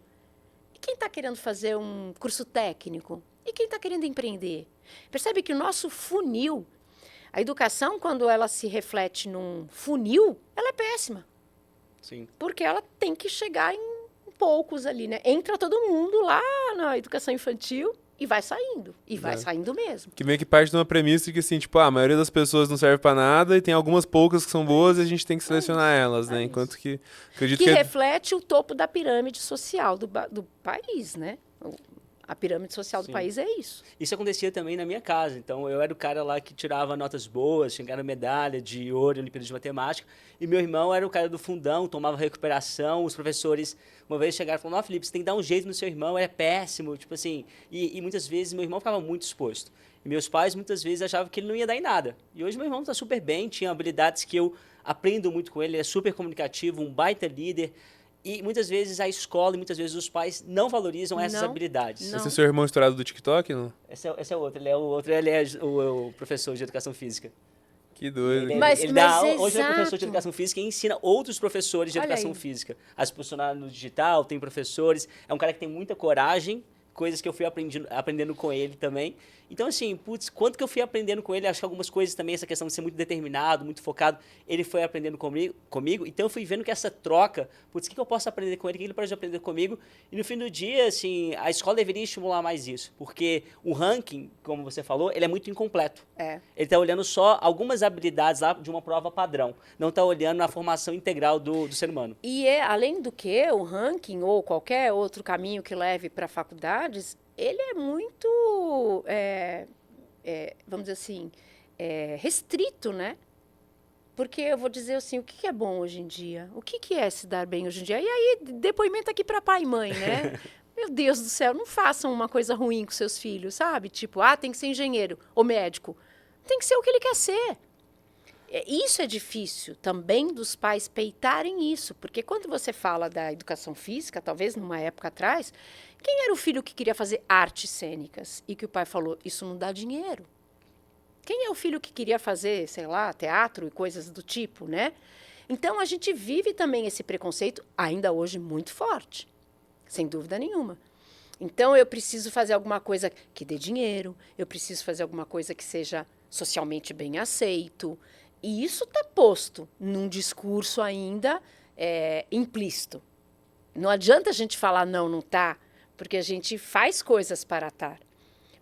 E quem está querendo fazer um curso técnico? E quem está querendo empreender? Percebe que o nosso funil, a educação, quando ela se reflete num funil, ela é péssima. Sim. Porque ela tem que chegar em poucos ali, né? Entra todo mundo lá na educação infantil e vai saindo. E vai saindo mesmo. Que meio que parte de uma premissa de que, assim, tipo, a maioria das pessoas não serve pra nada e tem algumas poucas que são boas e a gente tem que selecionar elas, né? Enquanto que... acredito que reflete o topo da pirâmide social do país, né? A pirâmide social do país é isso. Isso acontecia também na minha casa. Então, eu era o cara lá que tirava notas boas, chegava medalha de ouro em Olimpíada de Matemática. E meu irmão era o cara do fundão, tomava recuperação. Os professores, uma vez, chegaram e falaram, não, Felipe, você tem que dar um jeito no seu irmão, é péssimo. Tipo assim, e muitas vezes meu irmão ficava muito exposto. E meus pais, muitas vezes, achavam que ele não ia dar em nada. E hoje meu irmão está super bem, tinha habilidades que eu aprendo muito com ele, ele é super comunicativo, um baita líder. E muitas vezes a escola e muitas vezes os pais não valorizam essas habilidades. Não. Esse é o seu irmão estourado do TikTok, não? Esse é o outro, ele é o professor de educação física. Que doido. Ele dá aula, hoje ele é professor de educação física e ensina outros professores de educação física. A se posicionar no digital, tem professores, é um cara que tem muita coragem, coisas que eu fui aprendendo com ele também. Então, assim, putz, quanto que eu fui aprendendo com ele, acho que algumas coisas também, essa questão de ser muito determinado, muito focado, ele foi aprendendo comigo. Então, eu fui vendo que essa troca, putz, o que eu posso aprender com ele, o que ele pode aprender comigo? E no fim do dia, assim, a escola deveria estimular mais isso, porque o ranking, como você falou, ele é muito incompleto. Ele está olhando só algumas habilidades lá de uma prova padrão, não está olhando na formação integral do ser humano. E além do que, o ranking ou qualquer outro caminho que leve para faculdades, ele é muito, vamos dizer assim, restrito, né? Porque eu vou dizer assim, o que é bom hoje em dia? O que é se dar bem hoje em dia? E aí, depoimento aqui para pai e mãe, né? Meu Deus do céu, não façam uma coisa ruim com seus filhos, sabe? Tipo, tem que ser engenheiro ou médico. Tem que ser o que ele quer ser. Isso é difícil também dos pais peitarem isso, porque quando você fala da educação física, talvez numa época atrás, quem era o filho que queria fazer artes cênicas e que o pai falou, isso não dá dinheiro? Quem é o filho que queria fazer, sei lá, teatro e coisas do tipo, né? Então, a gente vive também esse preconceito, ainda hoje, muito forte, sem dúvida nenhuma. Então, eu preciso fazer alguma coisa que dê dinheiro, eu preciso fazer alguma coisa que seja socialmente bem aceito. E isso está posto num discurso ainda implícito. Não adianta a gente falar não está, porque a gente faz coisas para estar.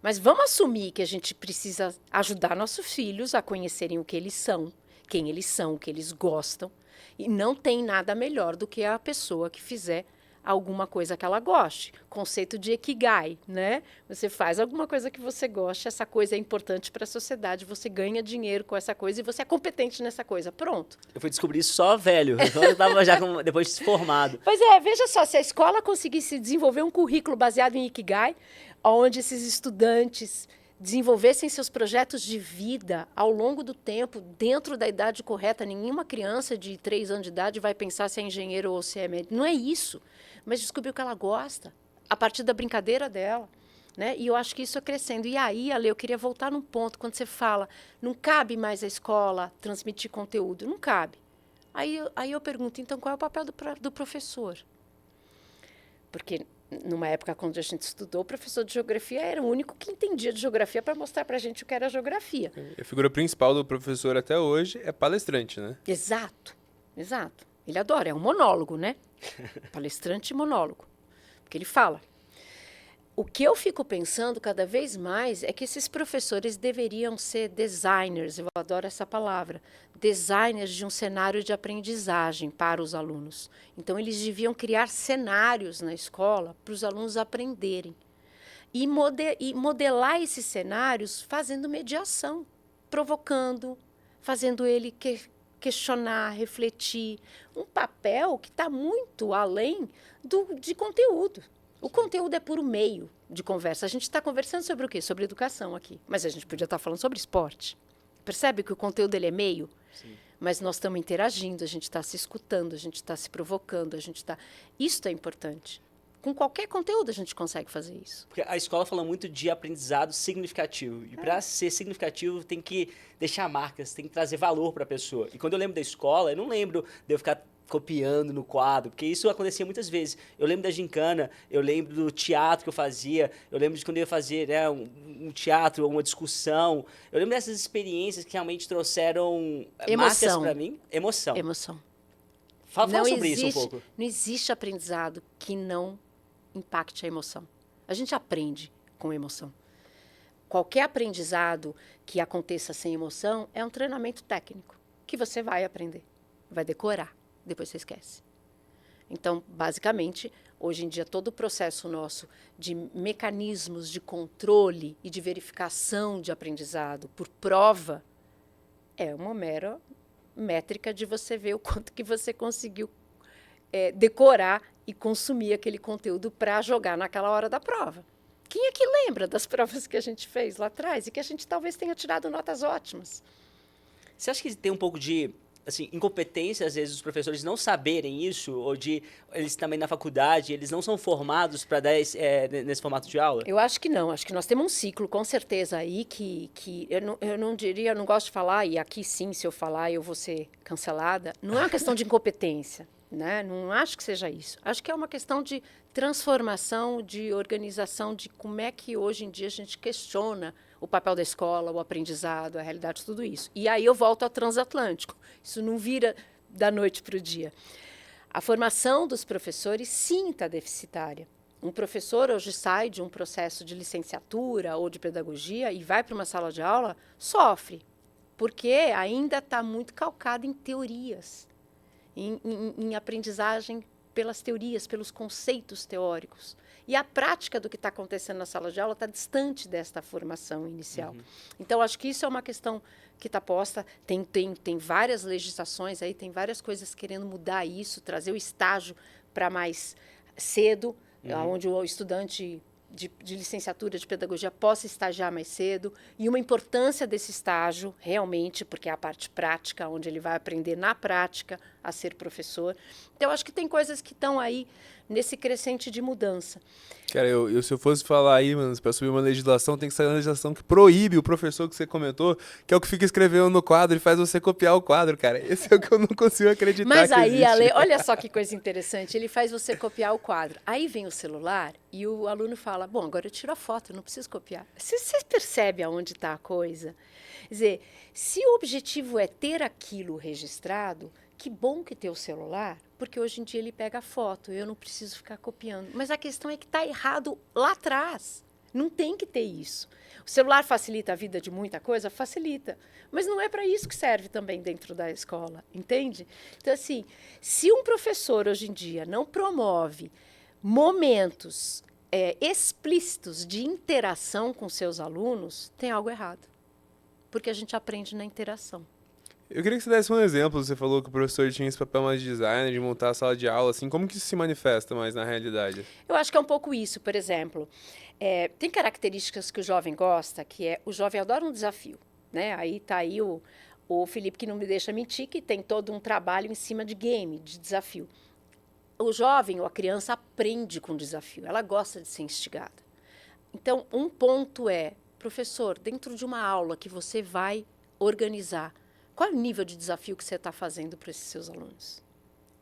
Mas vamos assumir que a gente precisa ajudar nossos filhos a conhecerem o que eles são, quem eles são, o que eles gostam. E não tem nada melhor do que a pessoa que fizer alguma coisa que ela goste. Conceito de Ikigai, né? Você faz alguma coisa que você goste, essa coisa é importante para a sociedade, você ganha dinheiro com essa coisa e você é competente nessa coisa. Pronto. Eu fui descobrir isso só velho, então eu estava já depois de formado. Pois veja só, se a escola conseguisse desenvolver um currículo baseado em Ikigai, onde esses estudantes desenvolvessem seus projetos de vida ao longo do tempo, dentro da idade correta. Nenhuma criança de 3 anos de idade vai pensar se é engenheiro ou se é médico. Não é isso. Mas descobrir o que ela gosta, a partir da brincadeira dela. Né? E eu acho que isso é crescendo. E aí, Ale, eu queria voltar num ponto, quando você fala, não cabe mais a escola transmitir conteúdo. Não cabe. Aí eu pergunto, então, qual é o papel do professor? Porque numa época quando a gente estudou, o professor de geografia era o único que entendia de geografia para mostrar para a gente o que era geografia. A figura principal do professor até hoje é palestrante, né? Exato. Ele adora, é um monólogo, né? Palestrante e monólogo. Porque ele fala. O que eu fico pensando cada vez mais é que esses professores deveriam ser designers, eu adoro essa palavra, designers de um cenário de aprendizagem para os alunos. Então, eles deviam criar cenários na escola para os alunos aprenderem. E modelar esses cenários fazendo mediação, provocando, fazendo ele questionar, refletir. Um papel que está muito além de conteúdo. O conteúdo é puro meio de conversa. A gente está conversando sobre o quê? Sobre educação aqui. Mas a gente podia estar falando sobre esporte. Percebe que o conteúdo ele é meio? Sim. mas nós estamos interagindo, a gente está se escutando, a gente está se provocando, Isso é importante. Com qualquer conteúdo a gente consegue fazer isso. Porque a escola fala muito de aprendizado significativo. E para ser significativo tem que deixar marcas, tem que trazer valor para a pessoa. E quando eu lembro da escola, eu não lembro de eu ficar copiando no quadro, porque isso acontecia muitas vezes. Eu lembro da gincana, eu lembro do teatro que eu fazia, eu lembro de quando eu ia fazer, né, um teatro, uma discussão. Eu lembro dessas experiências que realmente trouxeram marcas para mim. Emoção. Fala sobre isso um pouco. Não existe aprendizado que não impacte a emoção. A gente aprende com emoção. Qualquer aprendizado que aconteça sem emoção é um treinamento técnico que você vai aprender, vai decorar, depois você esquece. Então, basicamente, hoje em dia, todo o processo nosso de mecanismos de controle e de verificação de aprendizado por prova é uma mera métrica de você ver o quanto que você conseguiu decorar e consumir aquele conteúdo para jogar naquela hora da prova. Quem é que lembra das provas que a gente fez lá atrás e que a gente talvez tenha tirado notas ótimas? Você acha que tem um pouco de incompetência, às vezes, dos professores não saberem isso? Ou de eles também na faculdade, eles não são formados para dar nesse formato de aula? Eu acho que não. Acho que nós temos um ciclo, com certeza, aí, que eu não diria, eu não gosto de falar, e aqui sim, se eu falar, eu vou ser cancelada. Não é uma questão de incompetência. Né? Não acho que seja isso. Acho que é uma questão de transformação, de organização, de como é que hoje em dia a gente questiona o papel da escola, o aprendizado, a realidade, tudo isso. E aí eu volto ao transatlântico. Isso não vira da noite para o dia. A formação dos professores, sim, está deficitária. Um professor hoje sai de um processo de licenciatura ou de pedagogia e vai para uma sala de aula, sofre, porque ainda está muito calcado em teorias. Em aprendizagem pelas teorias, pelos conceitos teóricos. E a prática do que está acontecendo na sala de aula está distante desta formação inicial. Então, acho que isso é uma questão que está posta. Tem várias legislações aí, tem várias coisas querendo mudar isso, trazer o estágio para mais cedo, onde o estudante de licenciatura de pedagogia possa estagiar mais cedo, e uma importância desse estágio, realmente, porque é a parte prática, onde ele vai aprender na prática a ser professor. Então, acho que tem coisas que estão aí nesse crescente de mudança. Cara, se eu fosse falar aí, mano, para subir uma legislação, tem que sair uma legislação que proíbe o professor que você comentou, que é o que fica escrevendo no quadro e faz você copiar o quadro, cara. Esse é o que eu não consigo acreditar. Mas aí, existe. Ale, olha só que coisa interessante, ele faz você copiar o quadro. Aí vem o celular e o aluno fala, bom, agora eu tiro a foto, eu não preciso copiar. Você percebe aonde está a coisa? Quer dizer, se o objetivo é ter aquilo registrado, que bom que tem o celular, porque hoje em dia ele pega a foto, eu não preciso ficar copiando. Mas a questão é que está errado lá atrás. Não tem que ter isso. O celular facilita a vida de muita coisa? Facilita. Mas não é para isso que serve também dentro da escola, entende? Então, assim, se um professor hoje em dia não promove momentos explícitos de interação com seus alunos, tem algo errado. Porque a gente aprende na interação. Eu queria que você desse um exemplo. Você falou que o professor tinha esse papel mais de design, de montar a sala de aula, assim. Como que isso se manifesta mais na realidade? Eu acho que é um pouco isso. Por exemplo, tem características que o jovem gosta, que é o jovem adora um desafio. Né? Aí está aí o Felipe, que não me deixa mentir, que tem todo um trabalho em cima de game, de desafio. O jovem ou a criança aprende com desafio. Ela gosta de ser instigada. Então, um ponto é, professor, dentro de uma aula que você vai organizar, qual é o nível de desafio que você está fazendo para esses seus alunos?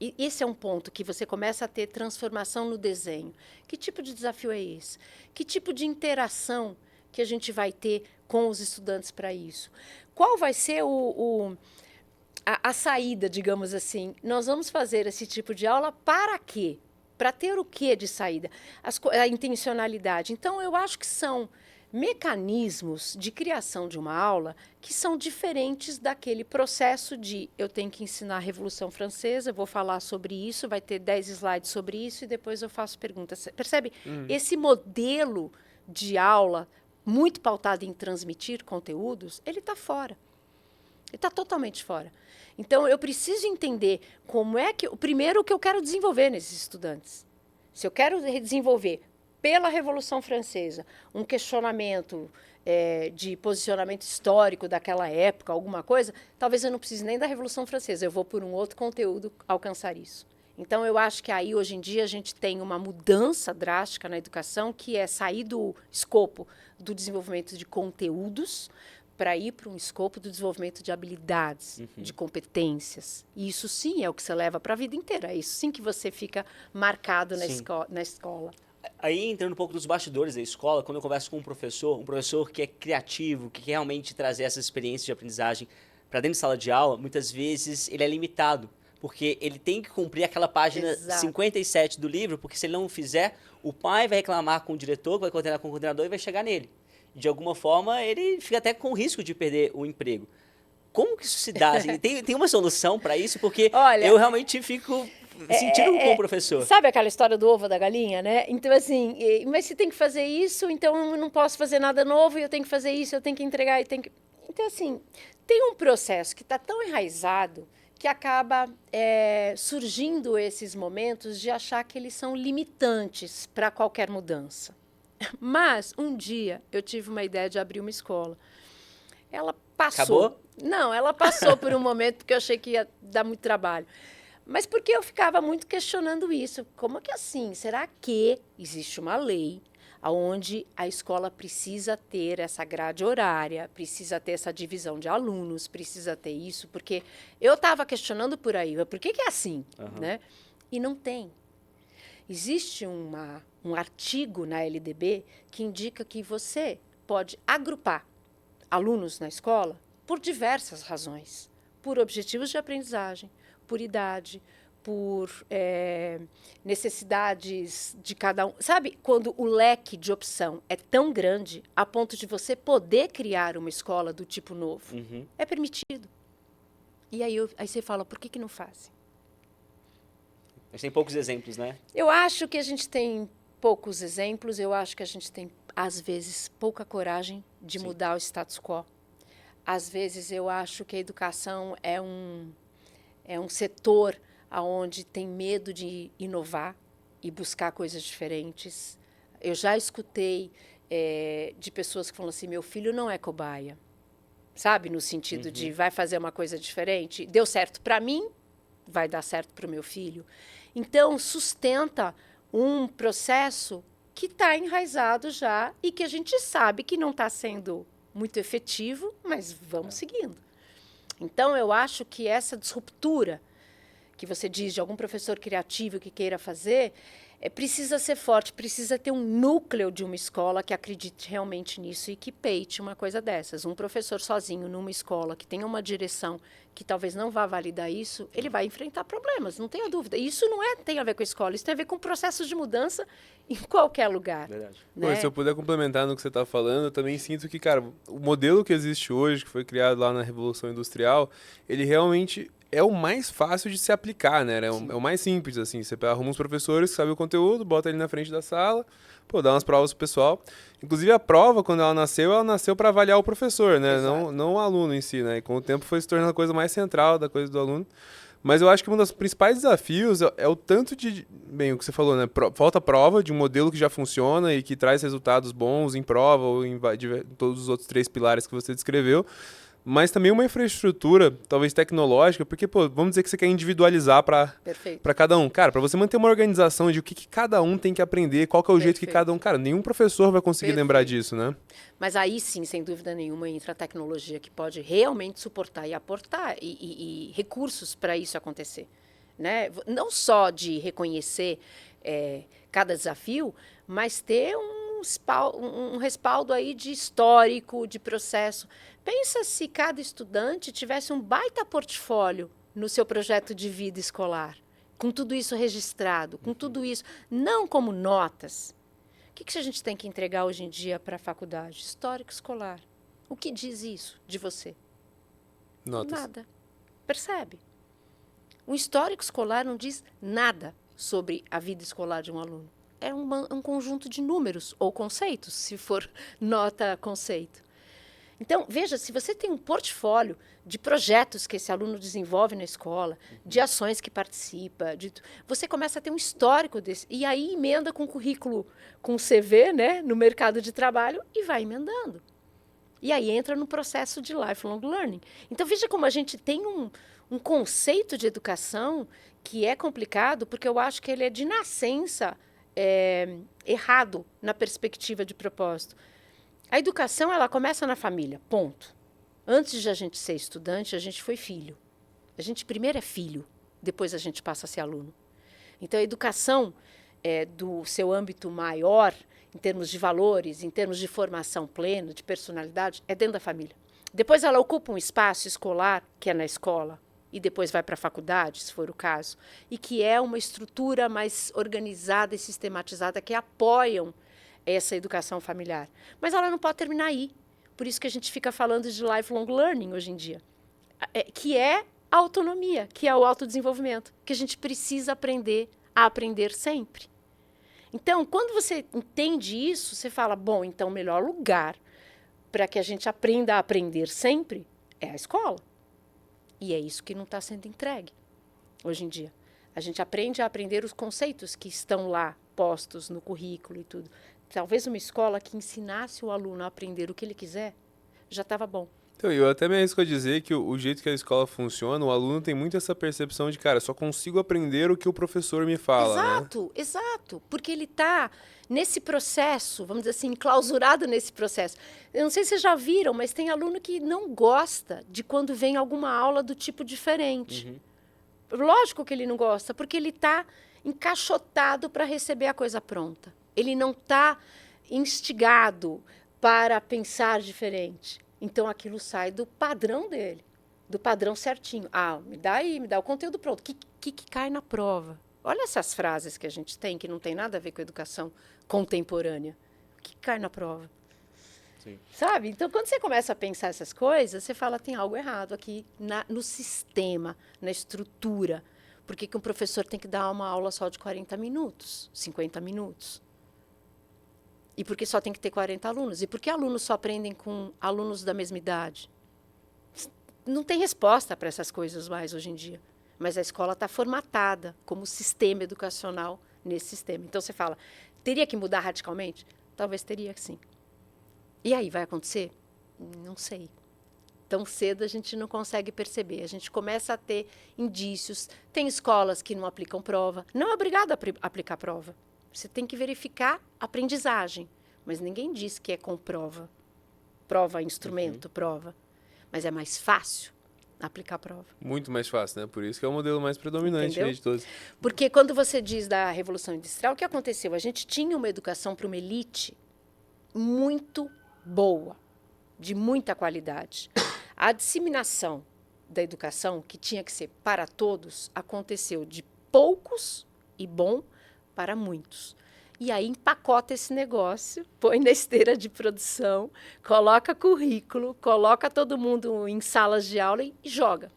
E esse é um ponto que você começa a ter transformação no desenho. Que tipo de desafio é esse? Que tipo de interação que a gente vai ter com os estudantes para isso? Qual vai ser a saída, digamos assim? Nós vamos fazer esse tipo de aula para quê? Para ter o quê de saída? A intencionalidade. Então, eu acho que são mecanismos de criação de uma aula que são diferentes daquele processo de eu tenho que ensinar a Revolução Francesa, vou falar sobre isso, vai ter 10 slides sobre isso e depois eu faço perguntas. Percebe? Esse modelo de aula muito pautado em transmitir conteúdos, ele está fora. Ele está totalmente fora. Então, eu preciso entender como é que... Primeiro, o que eu quero desenvolver nesses estudantes. Se eu quero desenvolver pela Revolução Francesa, um questionamento de posicionamento histórico daquela época, alguma coisa, talvez eu não precise nem da Revolução Francesa, eu vou por um outro conteúdo alcançar isso. Então, eu acho que aí, hoje em dia, a gente tem uma mudança drástica na educação, que é sair do escopo do desenvolvimento de conteúdos para ir para um escopo do desenvolvimento de habilidades, de competências. E isso sim é o que você leva para a vida inteira. É isso sim que você fica marcado na escola. Aí, entrando um pouco dos bastidores da escola, quando eu converso com um professor que é criativo, que quer realmente trazer essas experiências de aprendizagem para dentro de sala de aula, muitas vezes ele é limitado, porque ele tem que cumprir aquela página 57 do livro, porque se ele não o fizer, o pai vai reclamar com o diretor, vai coordenar com o coordenador e vai chegar nele. De alguma forma, ele fica até com risco de perder o emprego. Como que isso se dá? Assim, tem uma solução para isso? Porque eu realmente fico sentindo com o professor. Sabe aquela história do ovo ou da galinha, né? Então, assim, mas se tem que fazer isso, então eu não posso fazer nada novo, eu tenho que fazer isso, eu tenho que entregar, Então, assim, tem um processo que está tão enraizado que acaba surgindo esses momentos de achar que eles são limitantes para qualquer mudança. Mas, um dia, eu tive uma ideia de abrir uma escola. Ela passou. Acabou? Não, ela passou por um momento porque eu achei que ia dar muito trabalho. Mas porque eu ficava muito questionando isso. Como que assim? Será que existe uma lei onde a escola precisa ter essa grade horária, precisa ter essa divisão de alunos, precisa ter isso? Porque eu estava questionando por aí, por que é assim? Né? E não tem. Existe um artigo na LDB que indica que você pode agrupar alunos na escola por diversas razões. Por objetivos de aprendizagem, por idade, por necessidades de cada um. Sabe, quando o leque de opção é tão grande a ponto de você poder criar uma escola do tipo novo, é permitido. E aí você fala, por que não fazem? A gente tem poucos exemplos, né? Eu acho que a gente tem poucos exemplos, eu acho que a gente tem, às vezes, pouca coragem de mudar o status quo. Às vezes, eu acho que a educação é um setor onde tem medo de inovar e buscar coisas diferentes. Eu já escutei de pessoas que falam assim, meu filho não é cobaia, sabe? No sentido de vai fazer uma coisa diferente. Deu certo para mim, vai dar certo para o meu filho. Então, sustenta um processo que está enraizado já e que a gente sabe que não está sendo muito efetivo, mas vamos seguindo. Então, eu acho que essa disruptura que você diz de algum professor criativo que queira fazer, precisa ser forte, precisa ter um núcleo de uma escola que acredite realmente nisso e que peite uma coisa dessas. Um professor sozinho numa escola que tenha uma direção que talvez não vá validar isso, ele vai enfrentar problemas, não tenha dúvida. E isso não tem a ver com a escola, isso tem a ver com processos de mudança em qualquer lugar. Verdade. Né? Pô, se eu puder complementar no que você está falando, eu também sinto que, cara, o modelo que existe hoje, que foi criado lá na Revolução Industrial, ele realmente é o mais fácil de se aplicar, né? É o mais simples, assim. Você arruma uns professores que sabem o conteúdo, bota ele na frente da sala, pô, dá umas provas pro pessoal. Inclusive, a prova, quando ela nasceu para avaliar o professor, né? Não o aluno em si, né? E com o tempo foi se tornando a coisa mais central da coisa do aluno. Mas eu acho que um dos principais desafios é o tanto de... Bem, o que você falou, né? Falta prova de um modelo que já funciona e que traz resultados bons em prova ou em todos os outros 3 pilares que você descreveu. Mas também uma infraestrutura, talvez tecnológica, porque, pô, vamos dizer que você quer individualizar para cada um. Cara, para você manter uma organização de o que cada um tem que aprender, qual que é o jeito que cada um... Cara, nenhum professor vai conseguir lembrar disso, né? Mas aí sim, sem dúvida nenhuma, entra a tecnologia que pode realmente suportar e aportar e recursos para isso acontecer. Né? Não só de reconhecer cada desafio, mas ter um respaldo aí de histórico, de processo. Pensa se cada estudante tivesse um baita portfólio no seu projeto de vida escolar, com tudo isso registrado, com tudo isso, não como notas. O que a gente tem que entregar hoje em dia para a faculdade? Histórico escolar. O que diz isso de você? Notas. Nada. Percebe? Um histórico escolar não diz nada sobre a vida escolar de um aluno. É um conjunto de números ou conceitos, se for nota-conceito. Então, veja, se você tem um portfólio de projetos que esse aluno desenvolve na escola, de ações que participa, você começa a ter um histórico desse. E aí emenda com o currículo, com o CV, né, no mercado de trabalho e vai emendando. E aí entra no processo de lifelong learning. Então, veja como a gente tem um conceito de educação que é complicado, porque eu acho que ele é de nascença errado na perspectiva de propósito. A educação, ela começa na família, ponto. Antes de a gente ser estudante, a gente foi filho. A gente primeiro é filho, depois a gente passa a ser aluno. Então, a educação do seu âmbito maior, em termos de valores, em termos de formação plena, de personalidade, é dentro da família. Depois ela ocupa um espaço escolar, que é na escola, e depois vai para a faculdade, se for o caso, e que é uma estrutura mais organizada e sistematizada que apoiam essa educação familiar. Mas ela não pode terminar aí. Por isso que a gente fica falando de lifelong learning hoje em dia, que é a autonomia, que é o autodesenvolvimento, que a gente precisa aprender a aprender sempre. Então, quando você entende isso, você fala, bom, então o melhor lugar para que a gente aprenda a aprender sempre é a escola. E é isso que não está sendo entregue hoje em dia. A gente aprende a aprender os conceitos que estão lá postos no currículo e tudo. Talvez uma escola que ensinasse o aluno a aprender o que ele quiser, já estava bom. Então, eu até me arrisco a dizer que o jeito que a escola funciona, o aluno tem muito essa percepção de, cara, só consigo aprender o que o professor me fala, Exato, exato. Porque ele está nesse processo, vamos dizer assim, enclausurado nesse processo. Eu não sei se vocês já viram, mas tem aluno que não gosta de quando vem alguma aula do tipo diferente. Lógico que ele não gosta, porque ele está encaixotado para receber a coisa pronta. Ele não está instigado para pensar diferente. Então, aquilo sai do padrão dele, do padrão certinho. Ah, me dá aí, me dá o conteúdo pronto. O que cai na prova? Olha essas frases que a gente tem, que não tem nada a ver com a educação contemporânea. O que cai na prova? Sim. Sabe? Então, quando você começa a pensar essas coisas, você fala, tem algo errado aqui no sistema, na estrutura. Por que um professor tem que dar uma aula só de 40 minutos, 50 minutos? E por que só tem que ter 40 alunos? E por que alunos só aprendem com alunos da mesma idade? Não tem resposta para essas coisas mais hoje em dia. Mas a escola está formatada como sistema educacional nesse sistema. Então, você fala, teria que mudar radicalmente? Talvez teria que sim. E aí, vai acontecer? Não sei. Tão cedo a gente não consegue perceber. A gente começa a ter indícios. Tem escolas que não aplicam prova. Não é obrigado a aplicar prova. Você tem que verificar a aprendizagem. Mas ninguém diz que é com prova. Prova, instrumento, prova. Mas é mais fácil aplicar prova. Muito mais fácil, né? Por isso que é o modelo mais predominante aí de todos. Porque quando você diz da Revolução Industrial, o que aconteceu? A gente tinha uma educação para uma elite muito boa, de muita qualidade. A disseminação da educação, que tinha que ser para todos, aconteceu de poucos e bom para muitos. E aí empacota esse negócio, põe na esteira de produção, coloca currículo, coloca todo mundo em salas de aula e joga.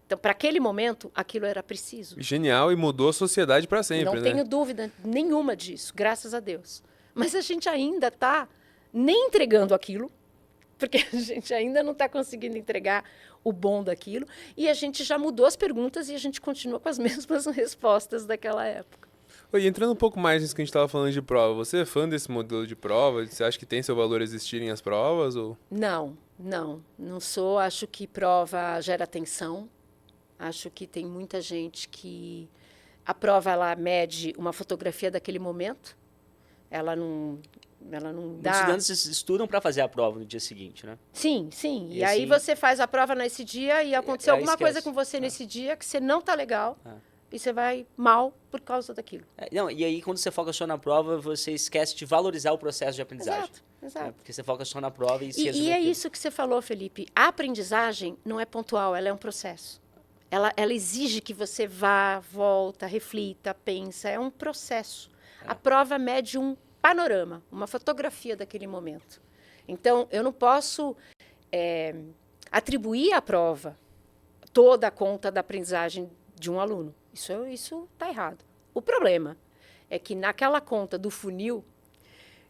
Então, para aquele momento, aquilo era preciso. Genial, e mudou a sociedade para sempre, Não né? tenho dúvida nenhuma disso, graças a Deus. Mas a gente ainda está nem entregando aquilo, porque a gente ainda não está conseguindo entregar o bom daquilo, e a gente já mudou as perguntas e a gente continua com as mesmas respostas daquela época. E entrando um pouco mais nisso que a gente estava falando de prova, você é fã desse modelo de prova? Você acha que tem seu valor existirem as provas? Ou... Não sou. Acho que prova gera tensão. Acho que tem muita gente que a prova ela mede uma fotografia daquele momento. Ela não dá... Muitos estudantes estudam para fazer a prova no dia seguinte, né? Sim. E assim, aí você faz a prova nesse dia e aconteceu alguma esquece. coisa com você nesse dia que você não está legal. E você vai mal por causa daquilo. E aí, quando você foca só na prova, você esquece de valorizar o processo de aprendizagem. Exato. Porque você foca só na prova e se E é isso que você falou, Felipe. A aprendizagem não é pontual, ela é um processo. Ela exige que você vá, volta, reflita, pensa. É um processo. A prova mede um panorama, uma fotografia daquele momento. Então, eu não posso atribuir à prova toda a conta da aprendizagem de um aluno. Isso está errado. O problema é que naquela conta do funil,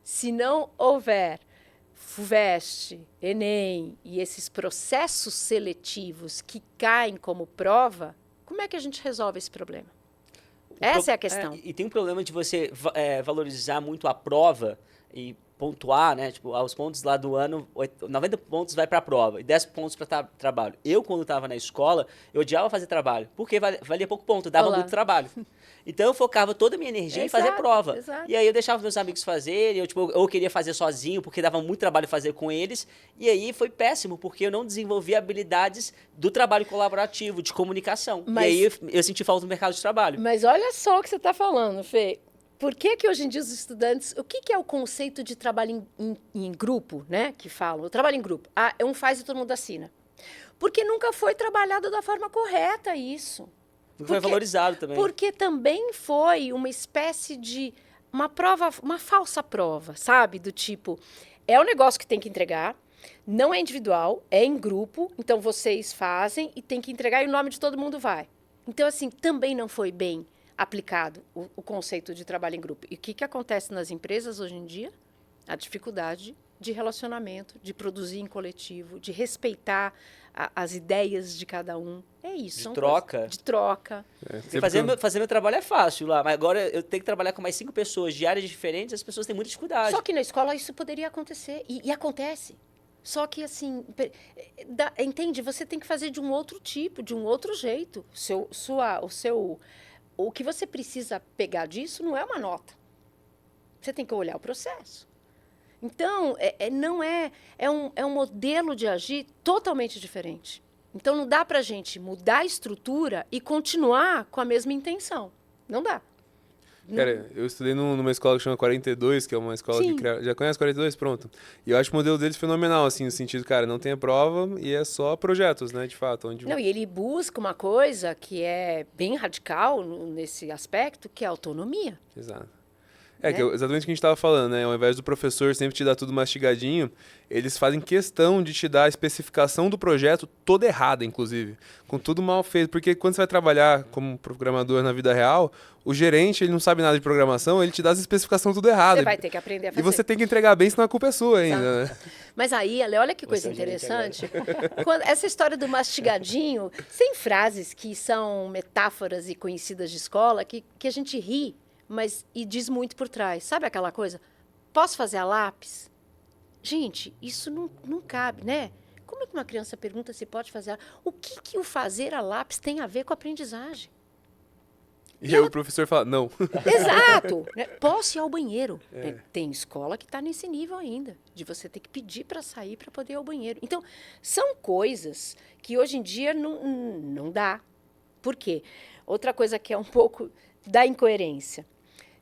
se não houver FUVEST, Enem e esses processos seletivos que caem como prova, como é que a gente resolve esse problema? Essa é a questão. E tem um problema de você valorizar muito a prova e pontuar, né? Tipo, os pontos lá do ano, 90 pontos vai para a prova e 10 pontos para trabalho. Eu, quando estava na escola, eu odiava fazer trabalho, porque valia pouco ponto, dava muito trabalho. Então eu focava toda a minha energia em fazer prova. Exato. E aí eu deixava meus amigos fazerem, eu queria fazer sozinho, porque dava muito trabalho fazer com eles. E aí foi péssimo, porque eu não desenvolvi habilidades do trabalho colaborativo, de comunicação. E aí eu senti falta no mercado de trabalho. Mas olha só o que você está falando, Fê. Por que hoje em dia os estudantes... O que é o conceito de trabalho em grupo, né? Que falam. O trabalho em grupo. Um faz e todo mundo assina. Porque nunca foi trabalhado da forma correta isso. Foi valorizado também. Porque também foi uma espécie de... Uma falsa prova, sabe? Do tipo, é um negócio que tem que entregar, não é individual, é em grupo, então vocês fazem e tem que entregar e o nome de todo mundo vai. Então, assim, também não foi bem aplicado o conceito de trabalho em grupo. E o que acontece nas empresas hoje em dia? A dificuldade de relacionamento, de produzir em coletivo, de respeitar as ideias de cada um. É isso. De troca. De troca. Fazer meu trabalho é fácil lá, mas agora eu tenho que trabalhar com mais 5 pessoas de áreas diferentes, as pessoas têm muita dificuldade. Só que na escola isso poderia acontecer, e acontece. Só que, assim, entende? Você tem que fazer de um outro tipo, de um outro jeito. O que você precisa pegar disso não é uma nota. Você tem que olhar o processo. Então, é um modelo de agir totalmente diferente. Então, não dá para a gente mudar a estrutura e continuar com a mesma intenção. Não dá. Cara, eu estudei numa escola que chama 42, que é uma escola que já conhece 42? Pronto. E eu acho o modelo deles fenomenal, assim, no sentido, cara, não tem a prova e é só projetos, né, de fato. Não, e ele busca uma coisa que é bem radical nesse aspecto, que é a autonomia. Exato. Que é exatamente o que a gente estava falando, né? Ao invés do professor sempre te dar tudo mastigadinho, eles fazem questão de te dar a especificação do projeto toda errada, inclusive. Com tudo mal feito. Porque quando você vai trabalhar como programador na vida real, o gerente, ele não sabe nada de programação, ele te dá as especificações tudo errado. Você vai ter que aprender a fazer. E você tem que entregar bem, senão a culpa é sua ainda, né? Mas aí, Ale, olha que coisa interessante. Essa história do mastigadinho, sem frases que são metáforas e conhecidas de escola, que a gente ri, e diz muito por trás. Sabe aquela coisa? Posso fazer a lápis? Gente, isso não cabe, né? Como é que uma criança pergunta se pode fazer a lápis? O que o fazer a lápis tem a ver com a aprendizagem? E aí o professor fala, não. Exato! Né? Posso ir ao banheiro. Tem escola que está nesse nível ainda, de você ter que pedir para sair para poder ir ao banheiro. Então, são coisas que hoje em dia não dá. Por quê? Outra coisa que é um pouco da incoerência.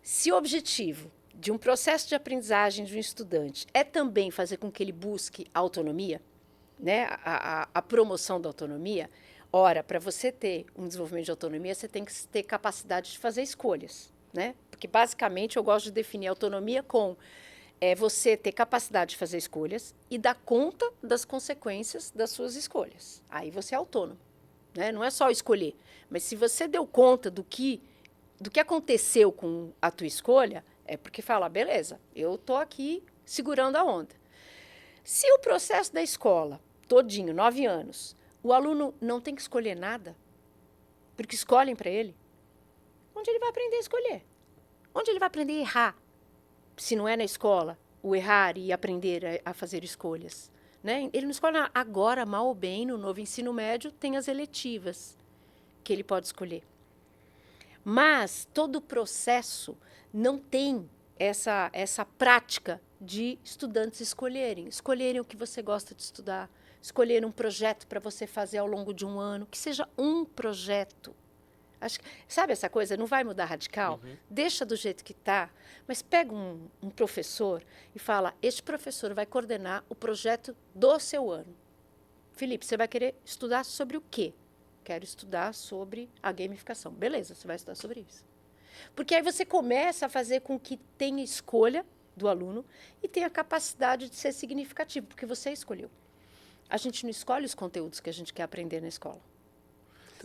Se o objetivo de um processo de aprendizagem de um estudante é também fazer com que ele busque a autonomia, né, a promoção da autonomia, ora, para você ter um desenvolvimento de autonomia, você tem que ter capacidade de fazer escolhas, né? Porque, basicamente, eu gosto de definir autonomia com você ter capacidade de fazer escolhas e dar conta das consequências das suas escolhas. Aí você é autônomo, né? Não é só escolher, mas se você deu conta do que aconteceu com a tua escolha, é porque fala, beleza, eu estou aqui segurando a onda. Se o processo da escola, todinho, 9 anos, o aluno não tem que escolher nada, porque escolhem para ele, onde ele vai aprender a escolher? Onde ele vai aprender a errar? Se não é na escola, o errar e aprender a fazer escolhas. Né? Ele não escolhe agora, mal ou bem, no novo ensino médio, tem as eletivas que ele pode escolher. Mas todo o processo não tem essa prática de estudantes escolherem o que você gosta de estudar, escolher um projeto para você fazer ao longo de um ano, que seja um projeto. Sabe essa coisa? Não vai mudar radical? Uhum. Deixa do jeito que está, mas pega um professor e fala, este professor vai coordenar o projeto do seu ano. Felipe, você vai querer estudar sobre o quê? Quero estudar sobre a gamificação. Beleza, você vai estudar sobre isso. Porque aí você começa a fazer com que tenha escolha do aluno e tenha capacidade de ser significativo, porque você escolheu. A gente não escolhe os conteúdos que a gente quer aprender na escola.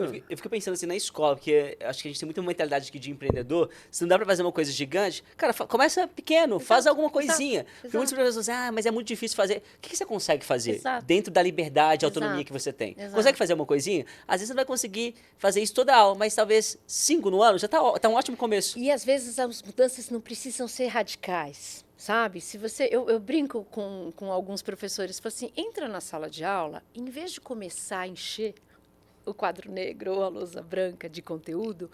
Eu fico pensando assim na escola, porque acho que a gente tem muita mentalidade aqui de empreendedor. Se não dá pra fazer uma coisa gigante, cara, começa pequeno, faz alguma coisinha. Porque muitos professores dizem, mas é muito difícil fazer. O que você consegue fazer dentro da liberdade e autonomia que você tem? Consegue fazer uma coisinha? Às vezes você não vai conseguir fazer isso toda a aula, mas talvez 5 no ano já tá um ótimo começo. E às vezes as mudanças não precisam ser radicais. Sabe? Se você, eu brinco com alguns professores, falo assim, entra na sala de aula, em vez de começar a encher o quadro negro ou a lousa branca de conteúdo,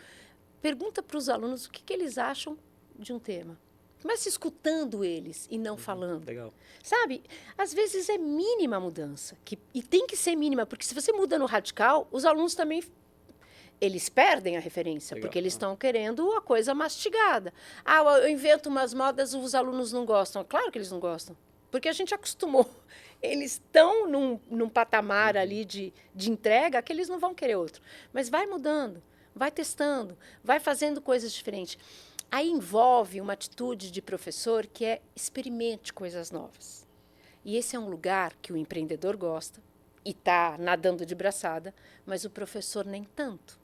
pergunta para os alunos o que eles acham de um tema. Comece escutando eles e não falando. Legal. Sabe? Às vezes é mínima a mudança. E tem que ser mínima, porque se você muda no radical, os alunos também eles perdem a referência, porque eles estão querendo a coisa mastigada. Eu invento umas modas, os alunos não gostam. Claro que eles não gostam, porque a gente acostumou. Eles estão num patamar ali de entrega que eles não vão querer outro. Mas vai mudando, vai testando, vai fazendo coisas diferentes. Aí envolve uma atitude de professor que é experimente coisas novas. E esse é um lugar que o empreendedor gosta e está nadando de braçada, mas o professor nem tanto.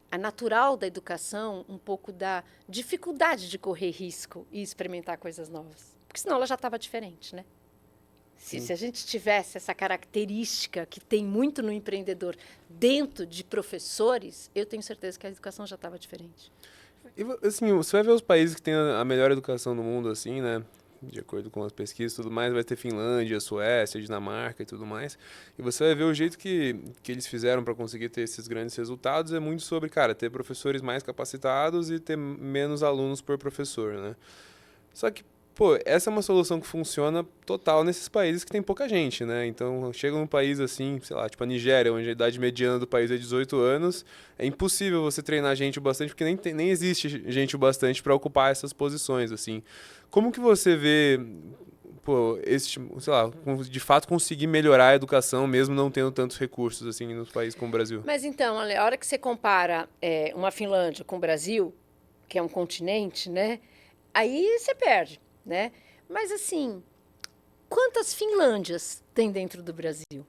A natural da educação, um pouco da dificuldade de correr risco e experimentar coisas novas. Porque senão ela já estava diferente, né? Se a gente tivesse essa característica que tem muito no empreendedor dentro de professores, eu tenho certeza que a educação já estava diferente. E, assim, você vai ver os países que têm a melhor educação do mundo, assim, né? De acordo com as pesquisas e tudo mais, vai ter Finlândia, Suécia, Dinamarca e tudo mais. E você vai ver o jeito que eles fizeram para conseguir ter esses grandes resultados é muito sobre, cara, ter professores mais capacitados e ter menos alunos por professor, né? Só que, pô, essa é uma solução que funciona total nesses países que tem pouca gente, né? Então, chega num país assim, sei lá, tipo a Nigéria, onde a idade mediana do país é 18 anos, é impossível você treinar gente o bastante, porque nem existe gente o bastante para ocupar essas posições, assim. Como que você vê, pô, sei lá, de fato conseguir melhorar a educação mesmo não tendo tantos recursos, assim, nos países como o Brasil? Mas então, olha, a hora que você compara uma Finlândia com o Brasil, que é um continente, né? Aí você perde. Né? Mas, assim, quantas Finlândias tem dentro do Brasil?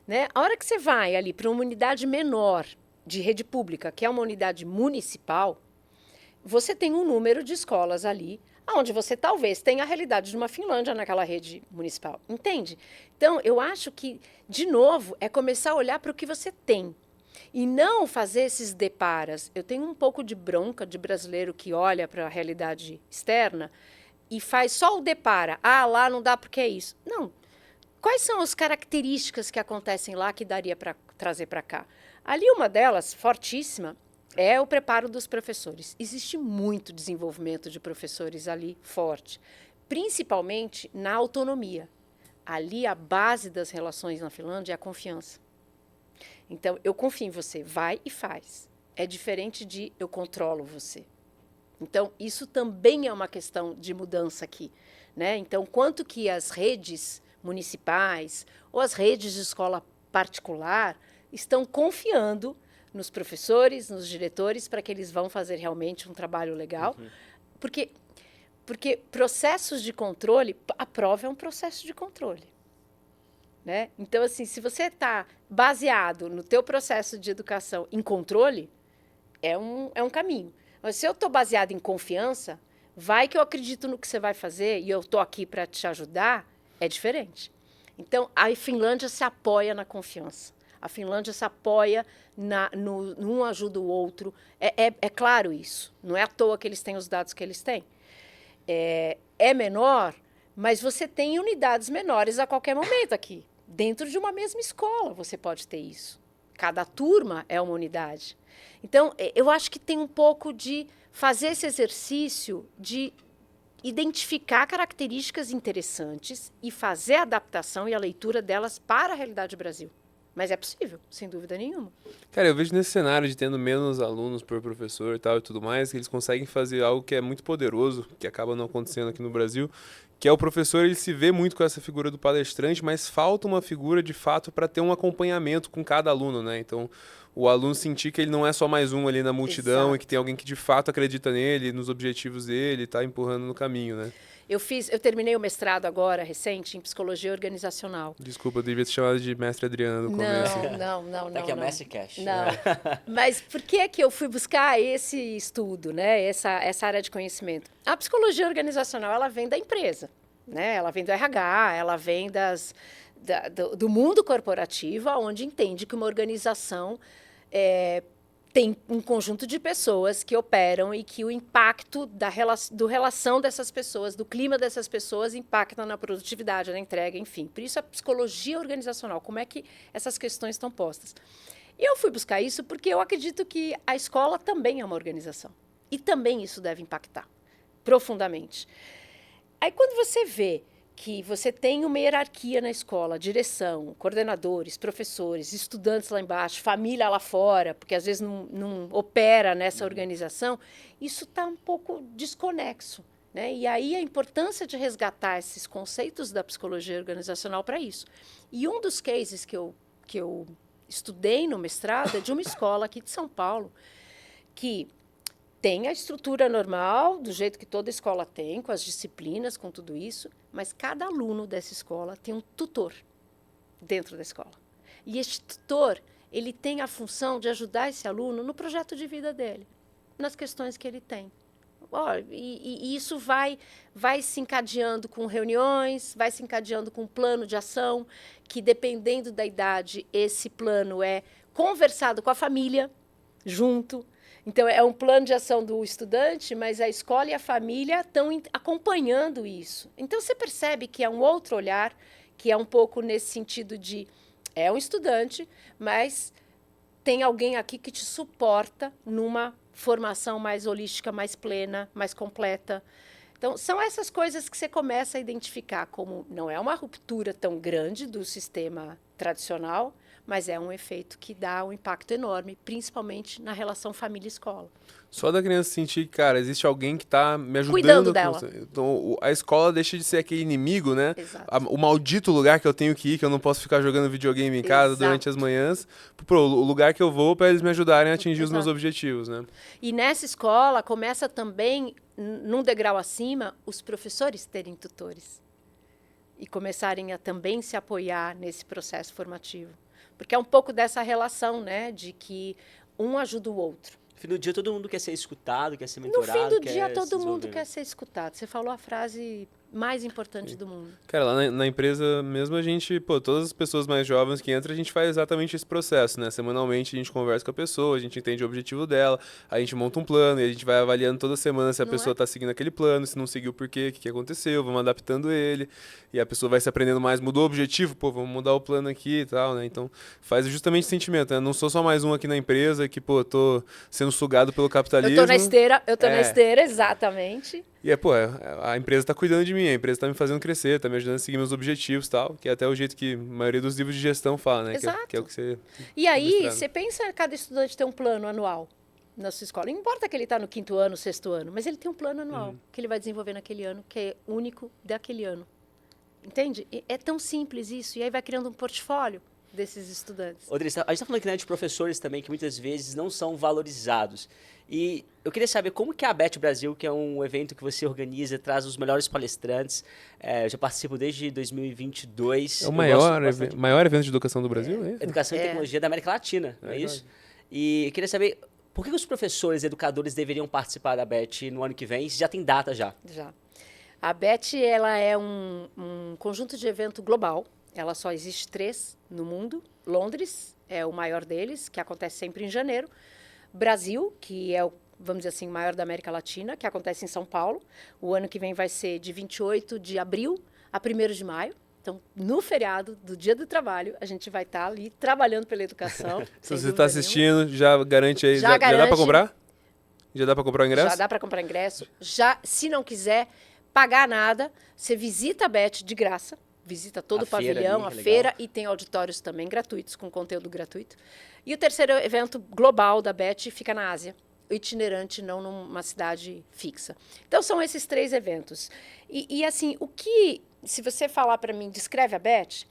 Né? A hora que você vai ali para uma unidade menor de rede pública, que é uma unidade municipal, você tem um número de escolas ali, onde você talvez tenha a realidade de uma Finlândia naquela rede municipal. Entende? Então, eu acho que, de novo, é começar a olhar para o que você tem. E não fazer esses deparas. Eu tenho um pouco de bronca de brasileiro que olha para a realidade externa e faz só o depara. Lá não dá porque é isso. Não. Quais são as características que acontecem lá que daria para trazer para cá? Ali uma delas, fortíssima, é o preparo dos professores. Existe muito desenvolvimento de professores ali forte, principalmente na autonomia. Ali a base das relações na Finlândia é a confiança. Então, eu confio em você, vai e faz. É diferente de eu controlo você. Então, isso também é uma questão de mudança aqui, né? Então, quanto que as redes municipais ou as redes de escola particular estão confiando nos professores, nos diretores, para que eles vão fazer realmente um trabalho legal? Porque processos de controle, a prova é um processo de controle. Né? Então, assim, se você está baseado no teu processo de educação em controle, é um caminho. Mas se eu estou baseado em confiança, vai que eu acredito no que você vai fazer e eu estou aqui para te ajudar, é diferente. Então, a Finlândia se apoia na confiança. A Finlândia se apoia num ajuda o outro. É claro isso. Não é à toa que eles têm os dados que eles têm. É menor, mas você tem unidades menores a qualquer momento aqui. Dentro de uma mesma escola você pode ter isso. Cada turma é uma unidade. Então, eu acho que tem um pouco de fazer esse exercício de identificar características interessantes e fazer a adaptação e a leitura delas para a realidade do Brasil. Mas é possível, sem dúvida nenhuma. Cara, eu vejo nesse cenário de tendo menos alunos por professor e tal e tudo mais, que eles conseguem fazer algo que é muito poderoso, que acaba não acontecendo aqui no Brasil, que é o professor, ele se vê muito com essa figura do palestrante, mas falta uma figura de fato para ter um acompanhamento com cada aluno, né? Então, o aluno sentir que ele não é só mais um ali na multidão Exato. e que tem alguém que de fato acredita nele, nos objetivos dele, e tá empurrando no caminho, né? Eu terminei o mestrado agora, recente, em psicologia organizacional. Desculpa, eu devia te chamar de mestre Adriana no começo. Não. Tá aqui a Messi Cash. Não. Mas por que eu fui buscar esse estudo, né? Essa área de conhecimento? A psicologia organizacional, ela vem da empresa, né? Ela vem do RH, ela vem do mundo corporativo, onde entende que uma organização tem um conjunto de pessoas que operam e que o impacto do relação dessas pessoas, do clima dessas pessoas, impacta na produtividade, na entrega, enfim. Por isso, a psicologia organizacional, como é que essas questões estão postas. E eu fui buscar isso porque eu acredito que a escola também é uma organização. E também isso deve impactar profundamente. Aí, quando você vê que você tem uma hierarquia na escola, direção, coordenadores, professores, estudantes lá embaixo, família lá fora, porque às vezes não opera nessa organização, isso está um pouco desconexo, né? E aí a importância de resgatar esses conceitos da psicologia organizacional para isso. E um dos cases que eu estudei no mestrado é de uma escola aqui de São Paulo, que tem a estrutura normal, do jeito que toda escola tem, com as disciplinas, com tudo isso, mas cada aluno dessa escola tem um tutor dentro da escola. E este tutor, ele tem a função de ajudar esse aluno no projeto de vida dele, nas questões que ele tem. E isso vai se encadeando com reuniões, vai se encadeando com um plano de ação, que dependendo da idade, esse plano é conversado com a família, junto. Então, é um plano de ação do estudante, mas a escola e a família estão acompanhando isso. Então, você percebe que é um outro olhar, que é um pouco nesse sentido de é um estudante, mas tem alguém aqui que te suporta numa formação mais holística, mais plena, mais completa. Então, são essas coisas que você começa a identificar como não é uma ruptura tão grande do sistema tradicional, mas é um efeito que dá um impacto enorme, principalmente na relação família-escola. Só da criança sentir que, cara, existe alguém que tá me ajudando. Cuidando dela. Então, a escola deixa de ser aquele inimigo, né? Exato. O maldito lugar que eu tenho que ir, que eu não posso ficar jogando videogame em casa Exato. durante as manhãs, pro lugar que eu vou para eles me ajudarem a atingir os meus Exato. objetivos, né? E nessa escola começa também, num degrau acima, os professores terem tutores. E começarem a também se apoiar nesse processo formativo. Porque é um pouco dessa relação, né? De que um ajuda o outro. No fim do dia, todo mundo quer ser escutado, quer ser No mentorado. fim do quer dia, se todo mundo desenvolver. quer ser escutado. Você falou a frase mais importante do mundo. Cara, lá na empresa mesmo a gente, todas as pessoas mais jovens que entram, a gente faz exatamente esse processo, né? Semanalmente a gente conversa com a pessoa, a gente entende o objetivo dela, a gente monta um plano e a gente vai avaliando toda semana se a pessoa tá seguindo aquele plano, se não seguiu por quê, o que aconteceu, vamos adaptando ele, e a pessoa vai se aprendendo mais, mudou o objetivo, vamos mudar o plano aqui e tal, né? Então faz justamente esse sentimento, né? Não sou só mais um aqui na empresa que, tô sendo sugado pelo capitalismo. Eu tô na esteira, exatamente. E a empresa tá cuidando de mim, a empresa tá me fazendo crescer, tá me ajudando a seguir meus objetivos e tal, que é até o jeito que a maioria dos livros de gestão fala, né? Exato. Que é o que você... E aí, você pensa cada estudante ter um plano anual na sua escola. Não importa que ele está no 5º ano, 6º ano, mas ele tem um plano anual que ele vai desenvolver naquele ano, que é único daquele ano. Entende? É tão simples isso. E aí vai criando um portfólio desses estudantes. Rodrigo, a gente está falando aqui, né, de professores também que muitas vezes não são valorizados. E eu queria saber como que a ABET Brasil, que é um evento que você organiza, traz os melhores palestrantes. Eu já participo desde 2022. É o maior evento de educação do Brasil, é isso? Educação e tecnologia da América Latina, não é isso? E eu queria saber por que os professores e educadores deveriam participar da ABET no ano que vem, se já tem data já. Já. A ABET, ela é um conjunto de evento global. Ela só existe 3 no mundo. Londres é o maior deles, que acontece sempre em janeiro. Brasil, que é o, vamos dizer assim, maior da América Latina, que acontece em São Paulo. O ano que vem vai ser de 28 de abril a 1º de maio. Então, no feriado do Dia do Trabalho, a gente vai estar ali trabalhando pela educação. Se você está assistindo, já garante aí. Já dá para comprar? Já dá para comprar o ingresso? Já dá para comprar ingresso. Já, se não quiser pagar nada, você visita a ABET de graça. Visita todo o pavilhão, a feira, e tem auditórios também gratuitos, com conteúdo gratuito. E o terceiro evento global da ABET fica na Ásia, itinerante, não numa cidade fixa. Então, são esses 3 eventos. E assim, se você falar para mim, descreve a ABET,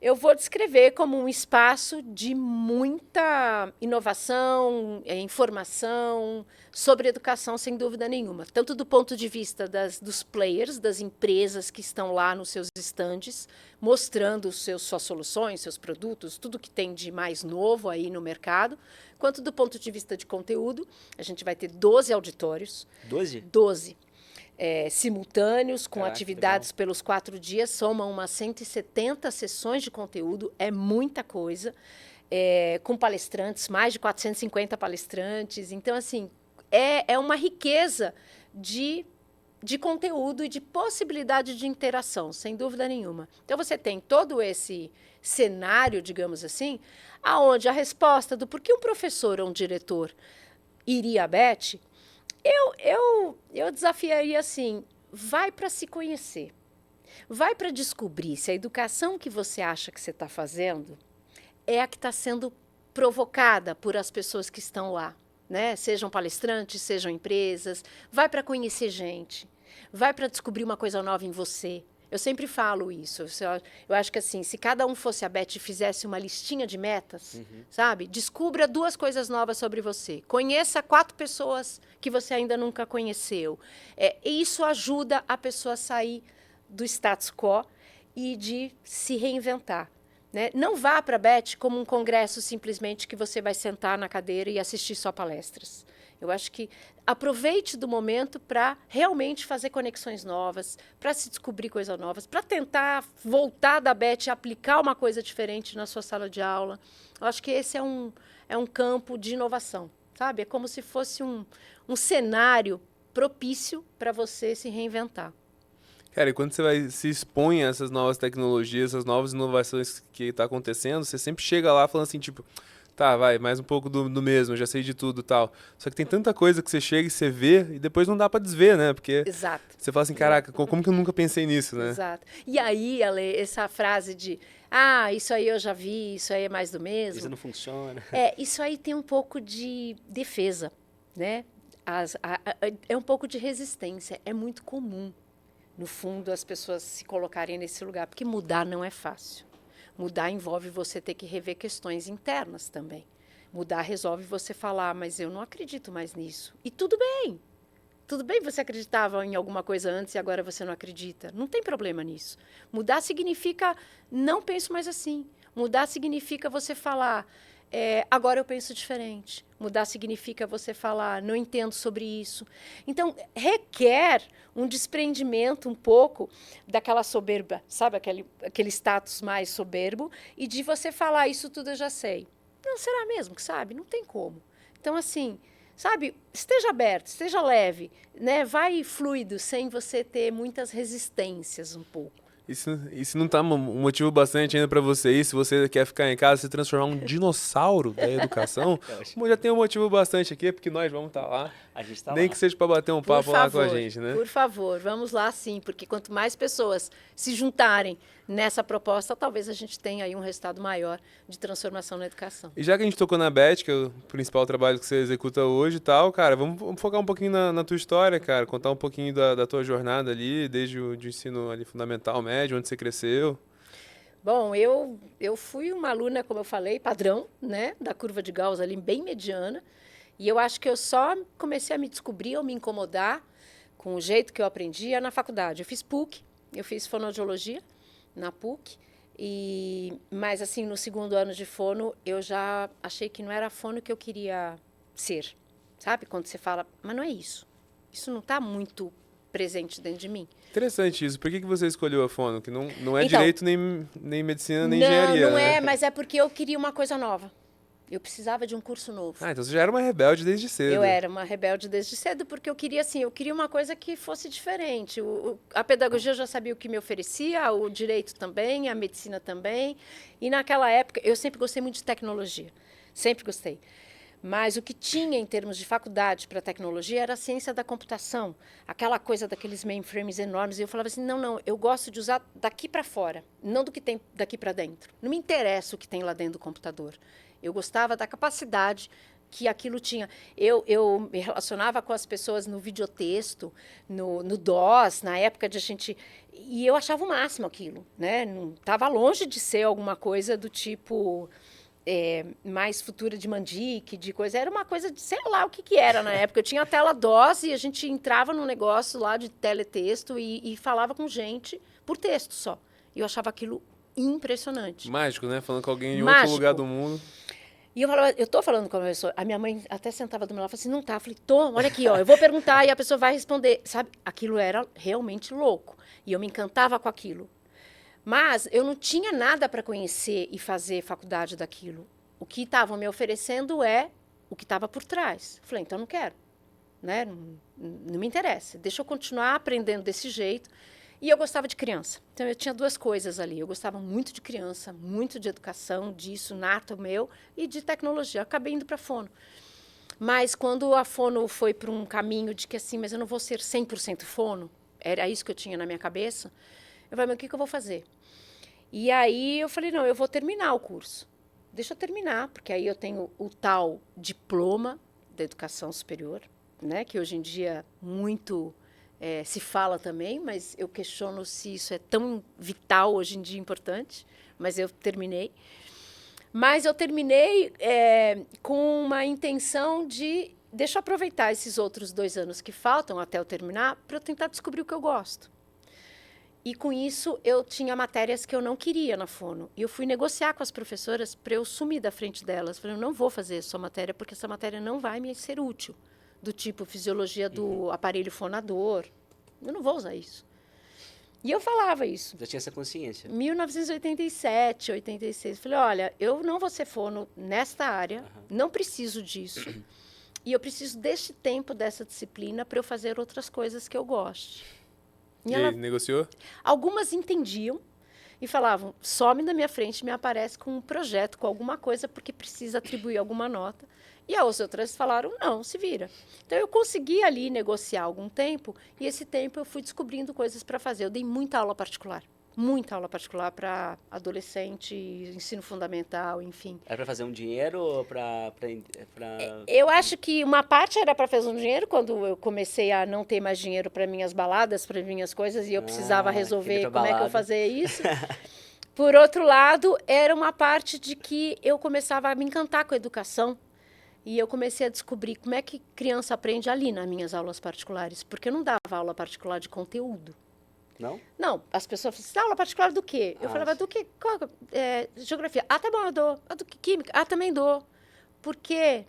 Eu vou descrever como um espaço de muita inovação, informação sobre educação, sem dúvida nenhuma. Tanto do ponto de vista dos players, das empresas que estão lá nos seus estandes, mostrando suas soluções, seus produtos, tudo que tem de mais novo aí no mercado, quanto do ponto de vista de conteúdo. A gente vai ter 12 auditórios. 12? 12. Simultâneos, com Caraca, atividades legal. pelos 4 dias, somam umas 170 sessões de conteúdo, é muita coisa, com palestrantes, mais de 450 palestrantes. Então, assim, é uma riqueza de conteúdo e de possibilidade de interação, sem dúvida nenhuma. Então, você tem todo esse cenário, digamos assim, aonde a resposta do porquê um professor ou um diretor iria à BET, eu desafiaria assim, vai para se conhecer, vai para descobrir se a educação que você acha que você está fazendo é a que está sendo provocada por as pessoas que estão lá, né? Sejam palestrantes, sejam empresas, vai para conhecer gente, vai para descobrir uma coisa nova em você. Eu sempre falo isso. Eu acho que assim, se cada um fosse a Beth e fizesse uma listinha de metas, sabe? Descubra 2 coisas novas sobre você. Conheça 4 pessoas que você ainda nunca conheceu. E isso ajuda a pessoa a sair do status quo e de se reinventar. Né? Não vá para a Beth como um congresso simplesmente que você vai sentar na cadeira e assistir só palestras. Eu acho que aproveite do momento para realmente fazer conexões novas, para se descobrir coisas novas, para tentar voltar da Beth e aplicar uma coisa diferente na sua sala de aula. Eu acho que esse é um campo de inovação, sabe? É como se fosse um cenário propício para você se reinventar. Cara, e quando você se expõe a essas novas tecnologias, essas novas inovações que tá acontecendo, você sempre chega lá falando assim, tipo, tá, vai, mais um pouco do mesmo, já sei de tudo e tal. Só que tem tanta coisa que você chega e você vê e depois não dá pra desver, né? Porque Exato. você fala assim, caraca, como que eu nunca pensei nisso, né? Exato. E aí, Ale, essa frase de, isso aí eu já vi, isso aí é mais do mesmo. Isso não funciona. Isso aí tem um pouco de defesa, né? É um pouco de resistência. É muito comum, no fundo, as pessoas se colocarem nesse lugar, porque mudar não é fácil. Mudar envolve você ter que rever questões internas também. Mudar resolve você falar, mas eu não acredito mais nisso. E tudo bem. Tudo bem você acreditava em alguma coisa antes e agora você não acredita. Não tem problema nisso. Mudar significa não penso mais assim. Mudar significa você falar, agora eu penso diferente. Mudar significa você falar, não entendo sobre isso. Então, requer um desprendimento um pouco daquela soberba, sabe? Aquele status mais soberbo, e de você falar, isso tudo eu já sei. Não, será mesmo que sabe? Não tem como. Então, assim, sabe? Esteja aberto, esteja leve, né? Vai fluido, sem você ter muitas resistências um pouco. Isso não tá um motivo bastante ainda pra você ir, se você quer ficar em casa, se transformar um dinossauro da educação, como já tem um motivo bastante aqui, é porque nós vamos estar lá. A gente tá Nem lá. que seja pra bater um papo lá com a gente, né? Por favor, vamos lá sim, porque quanto mais pessoas se juntarem nessa proposta, talvez a gente tenha aí um resultado maior de transformação na educação. E já que a gente tocou na BET, que é o principal trabalho que você executa hoje e tal, cara, vamos focar um pouquinho na tua história, cara, contar um pouquinho da tua jornada ali, desde o de ensino ali fundamental, médio, onde você cresceu. Bom, eu fui uma aluna, como eu falei, padrão, né, da curva de Gauss ali, bem mediana, e eu acho que eu só comecei a me descobrir ou me incomodar com o jeito que eu aprendia na faculdade. Eu fiz PUC, eu fiz fonoaudiologia na PUC, mas assim, no 2º ano de fono, eu já achei que não era fono que eu queria ser, sabe? Quando você fala, mas não é isso. Isso não está muito presente dentro de mim. Interessante isso. Por que você escolheu a fono? Que não é Então, direito, nem medicina, nem engenharia, não né? é, mas é porque eu queria uma coisa nova. Eu precisava de um curso novo. Ah, então você já era uma rebelde desde cedo. Eu era uma rebelde desde cedo, porque eu queria uma coisa que fosse diferente. A pedagogia eu já sabia o que me oferecia, o direito também, a medicina também. E naquela época, eu sempre gostei muito de tecnologia. Sempre gostei. Mas o que tinha em termos de faculdade para tecnologia era a ciência da computação. Aquela coisa daqueles mainframes enormes. E eu falava assim, não, eu gosto de usar daqui para fora, não do que tem daqui para dentro. Não me interessa o que tem lá dentro do computador. Eu gostava da capacidade que aquilo tinha. Eu me relacionava com as pessoas no videotexto, no DOS, na época de a gente... E eu achava o máximo aquilo, né? Não estava longe de ser alguma coisa do tipo... mais futura de Mandic, de coisa. Era uma coisa de, sei lá o que era na época. Eu tinha a tela DOS e a gente entrava num negócio lá de teletexto e falava com gente por texto só. E eu achava aquilo impressionante. Mágico, né? Falando com alguém em Mágico. outro lugar do mundo. E eu falava, eu tô falando com a pessoa. A minha mãe até sentava do meu lado e falava assim, não tá. Eu falei, tô, olha aqui, ó, eu vou perguntar e a pessoa vai responder. Sabe, aquilo era realmente louco. E eu me encantava com aquilo. Mas eu não tinha nada para conhecer e fazer faculdade daquilo. O que estavam me oferecendo é o que estava por trás. Eu falei, então não quero. Né? Não me interessa. Deixa eu continuar aprendendo desse jeito. E eu gostava de criança. Então, eu tinha duas coisas ali. Eu gostava muito de criança, muito de educação, disso, nato meu, e de tecnologia. Eu acabei indo para a Fono. Mas quando a Fono foi para um caminho de que, assim, mas eu não vou ser 100% Fono, era isso que eu tinha na minha cabeça, eu falei, mas o que eu vou fazer? E aí eu falei, não, eu vou terminar o curso. Deixa eu terminar, porque aí eu tenho o tal diploma da educação superior, né, que hoje em dia muito... se fala também, mas eu questiono se isso é tão vital hoje em dia, importante. Mas eu terminei. Mas eu terminei com uma intenção de... Deixa eu aproveitar esses outros 2 anos que faltam até eu terminar para eu tentar descobrir o que eu gosto. E, com isso, eu tinha matérias que eu não queria na Fono. E eu fui negociar com as professoras para eu sumir da frente delas. Falei, eu não vou fazer essa matéria, porque essa matéria não vai me ser útil. Do tipo fisiologia do aparelho fonador. Eu não vou usar isso. E eu falava isso. Já tinha essa consciência. 1987, 86. Falei, olha, eu não vou ser fono nesta área, não preciso disso. E eu preciso deste tempo, dessa disciplina, para eu fazer outras coisas que eu goste. E ela... ele negociou? Algumas entendiam e falavam, some da minha frente, me aparece com um projeto, com alguma coisa, porque precisa atribuir alguma nota. E as outras falaram, não, se vira. Então, eu consegui ali negociar algum tempo, e esse tempo eu fui descobrindo coisas para fazer. Eu dei muita aula particular para adolescente, ensino fundamental, enfim. Era para fazer um dinheiro ou para... Eu acho que uma parte era para fazer um dinheiro, quando eu comecei a não ter mais dinheiro para minhas baladas, para minhas coisas, e eu precisava resolver como é que eu fazia isso. Por outro lado, era uma parte de que eu começava a me encantar com a educação. E eu comecei a descobrir como é que criança aprende ali nas minhas aulas particulares, porque eu não dava aula particular de conteúdo. Não? Não, as pessoas falavam assim, aula particular do quê? Eu falava, do quê? Geografia. Ah, tá bom, eu dou. Ah, do que química? Ah, também dou. Porque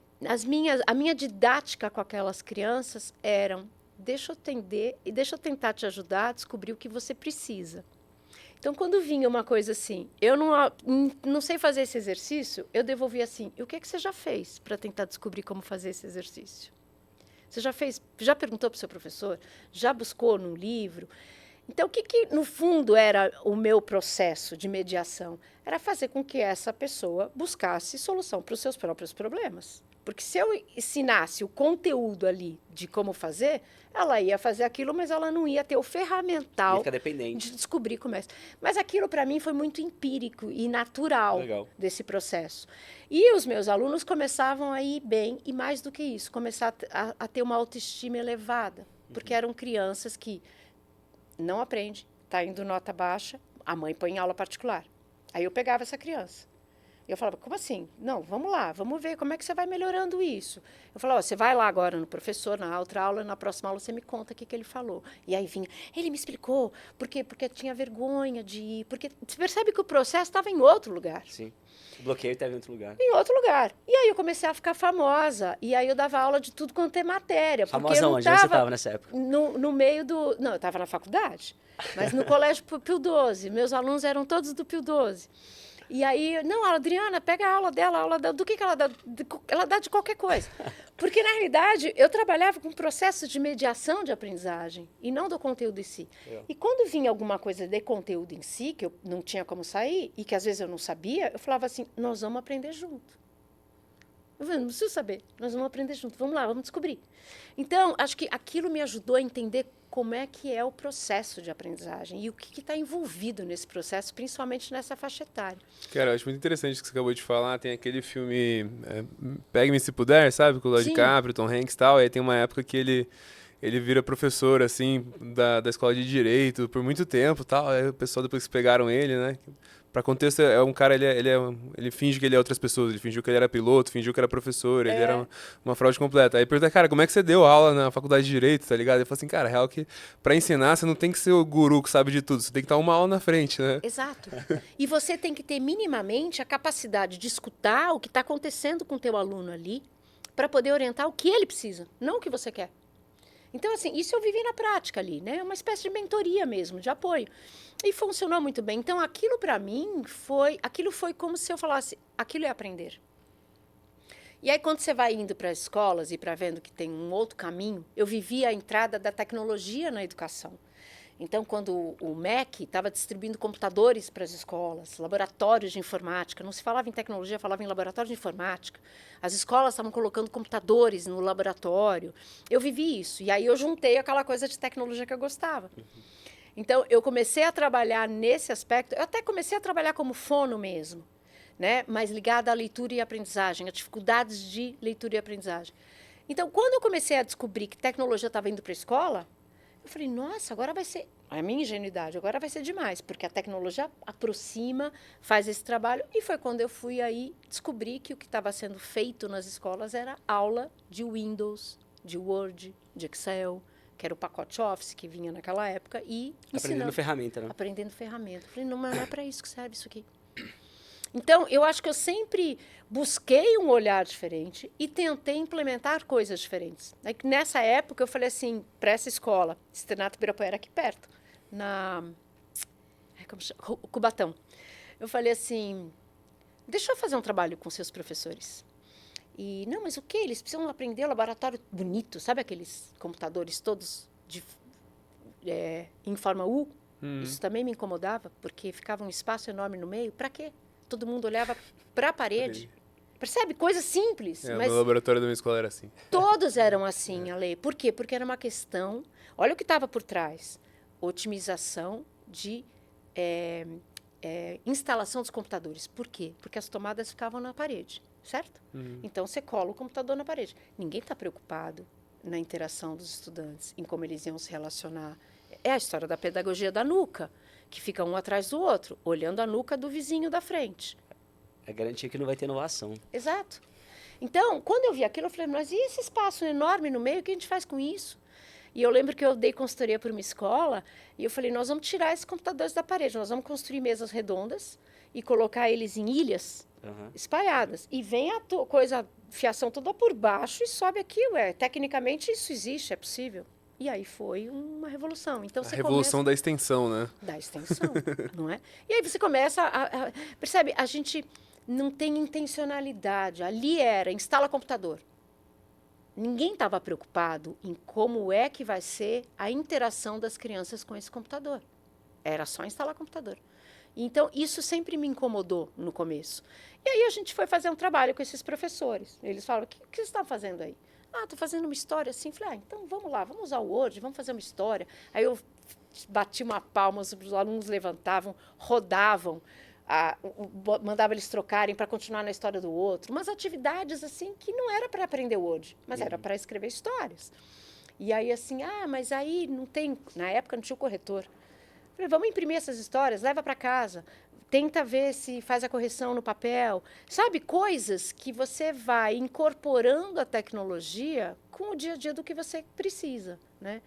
a minha didática com aquelas crianças eram, deixa eu atender e deixa eu tentar te ajudar a descobrir o que você precisa. Então, quando vinha uma coisa assim, eu não sei fazer esse exercício, eu devolvia assim, e o que você já fez para tentar descobrir como fazer esse exercício? Você já perguntou para o seu professor? Já buscou num livro? Então, o que, no fundo, era o meu processo de mediação? Era fazer com que essa pessoa buscasse solução para os seus próprios problemas. Porque se eu ensinasse o conteúdo ali de como fazer, ela ia fazer aquilo, mas ela não ia ter o ferramental de descobrir como é. Mas aquilo, para mim, foi muito empírico e natural desse processo. E os meus alunos começavam a ir bem, e mais do que isso, começar a ter uma autoestima elevada. Porque eram crianças que não aprendem, está indo nota baixa, a mãe põe em aula particular. Aí eu pegava essa criança. E eu falava, como assim? Não, vamos lá, vamos ver como é que você vai melhorando isso. Eu falava, você vai lá agora no professor, na outra aula, na próxima aula você me conta o que ele falou. E aí vinha, ele me explicou, porque tinha vergonha de ir, porque você percebe que o processo estava em outro lugar. Sim, o bloqueio estava em outro lugar. Em outro lugar. E aí eu comecei a ficar famosa, e aí eu dava aula de tudo quanto é matéria. Famosa onde? Onde você estava nessa época? No meio do... Não, eu estava na faculdade, mas no colégio Pio XII, meus alunos eram todos do Pio XII. E aí, não, a Adriana, pega a aula dela, do que ela dá? Ela dá de qualquer coisa. Porque, na realidade, eu trabalhava com um processo de mediação de aprendizagem e não do conteúdo em si. E quando vinha alguma coisa de conteúdo em si, que eu não tinha como sair, e que às vezes eu não sabia, eu falava assim, nós vamos aprender junto. Eu falei, não preciso saber, nós vamos aprender junto, vamos lá, vamos descobrir. Então, acho que aquilo me ajudou a entender como é que é o processo de aprendizagem e o que está envolvido nesse processo, principalmente nessa faixa etária. Cara, eu acho muito interessante o que você acabou de falar. Tem aquele filme Pegue-me Se Puder, sabe? Com o Léo DiCaprio, Tom Hanks e tal. Aí tem uma época que ele vira professor, assim, da escola de Direito por muito tempo e tal. Aí o pessoal, depois que pegaram ele, né? Pra contexto, é um cara, ele finge que ele é outras pessoas. Ele fingiu que ele era piloto, fingiu que era professor, ele era uma fraude completa. Aí pergunta, cara, como é que você deu aula na faculdade de Direito, tá ligado? Ele falou assim, cara, real que pra ensinar você não tem que ser o guru que sabe de tudo, você tem que estar uma aula na frente, né? Exato. E você tem que ter minimamente a capacidade de escutar o que está acontecendo com o teu aluno ali para poder orientar o que ele precisa, não o que você quer. Então, assim, isso eu vivi na prática ali, né? Uma espécie de mentoria mesmo, de apoio. E funcionou muito bem. Então, aquilo para mim aquilo foi como se eu falasse, aquilo é aprender. E aí, quando você vai indo para as escolas e para vendo que tem um outro caminho, eu vivi a entrada da tecnologia na educação. Então, quando o MEC estava distribuindo computadores para as escolas, laboratórios de informática, não se falava em tecnologia, falava em laboratório de informática. As escolas estavam colocando computadores no laboratório. Eu vivi isso. E aí eu juntei aquela coisa de tecnologia que eu gostava. Então, eu comecei a trabalhar nesse aspecto. Eu até comecei a trabalhar como fono mesmo, né? Mas ligada à leitura e aprendizagem, a dificuldades de leitura e aprendizagem. Então, quando eu comecei a descobrir que tecnologia estava indo para a escola, eu falei, nossa, agora vai ser, a minha ingenuidade, agora vai ser demais, porque a tecnologia aproxima, faz esse trabalho. E foi quando eu fui aí descobrir que o que estava sendo feito nas escolas era aula de Windows, de Word, de Excel, que era o pacote Office que vinha naquela época, e Aprendendo ferramenta, né? Aprendendo ferramenta. Eu falei, não, mas não é para isso que serve isso aqui. Então, eu acho que eu sempre busquei um olhar diferente e tentei implementar coisas diferentes. Aí, nessa época, eu falei assim, para essa escola, Externato Ibirapuera, aqui perto, Cubatão. Eu falei assim, deixa eu fazer um trabalho com seus professores. E, não, mas o quê? Eles precisam aprender o laboratório bonito, sabe aqueles computadores todos em forma U? Isso também me incomodava, porque ficava um espaço enorme no meio. Para quê? Todo mundo olhava para a parede. Percebe? Coisa simples. Mas o laboratório da minha escola era assim. Todos eram assim, Ale. Por quê? Porque era uma questão... Olha o que estava por trás. Otimização de instalação dos computadores. Por quê? Porque as tomadas ficavam na parede, certo? Então, você cola o computador na parede. Ninguém está preocupado na interação dos estudantes, em como eles iam se relacionar. É a história da pedagogia da nuca, que fica um atrás do outro, olhando a nuca do vizinho da frente. É garantia que não vai ter inovação. Exato. Então, quando eu vi aquilo, eu falei, mas e esse espaço enorme no meio, o que a gente faz com isso? E eu lembro que eu dei consultoria para uma escola, e eu falei, nós vamos tirar esses computadores da parede, nós vamos construir mesas redondas e colocar eles em ilhas espalhadas. E vem a fiação toda por baixo e sobe aqui, tecnicamente isso existe, é possível. E aí foi uma revolução. Então, a revolução da extensão, né? Da extensão, não é? E aí você começa percebe, a gente não tem intencionalidade. Ali era, instala computador. Ninguém estava preocupado em como é que vai ser a interação das crianças com esse computador. Era só instalar computador. Então, isso sempre me incomodou no começo. E aí a gente foi fazer um trabalho com esses professores. Eles falaram, o que vocês estão fazendo aí? Estou fazendo uma história assim. Falei, então vamos lá, vamos usar o Word, vamos fazer uma história. Aí eu bati uma palma, os alunos levantavam, rodavam, mandava eles trocarem para continuar na história do outro. Umas atividades assim que não era para aprender Word, mas era para escrever histórias. E aí assim, mas aí não tem... Na época não tinha o corretor. Falei, vamos imprimir essas histórias, leva para casa. Tenta ver se faz a correção no papel. Sabe, coisas que você vai incorporando a tecnologia com o dia a dia do que você precisa, né?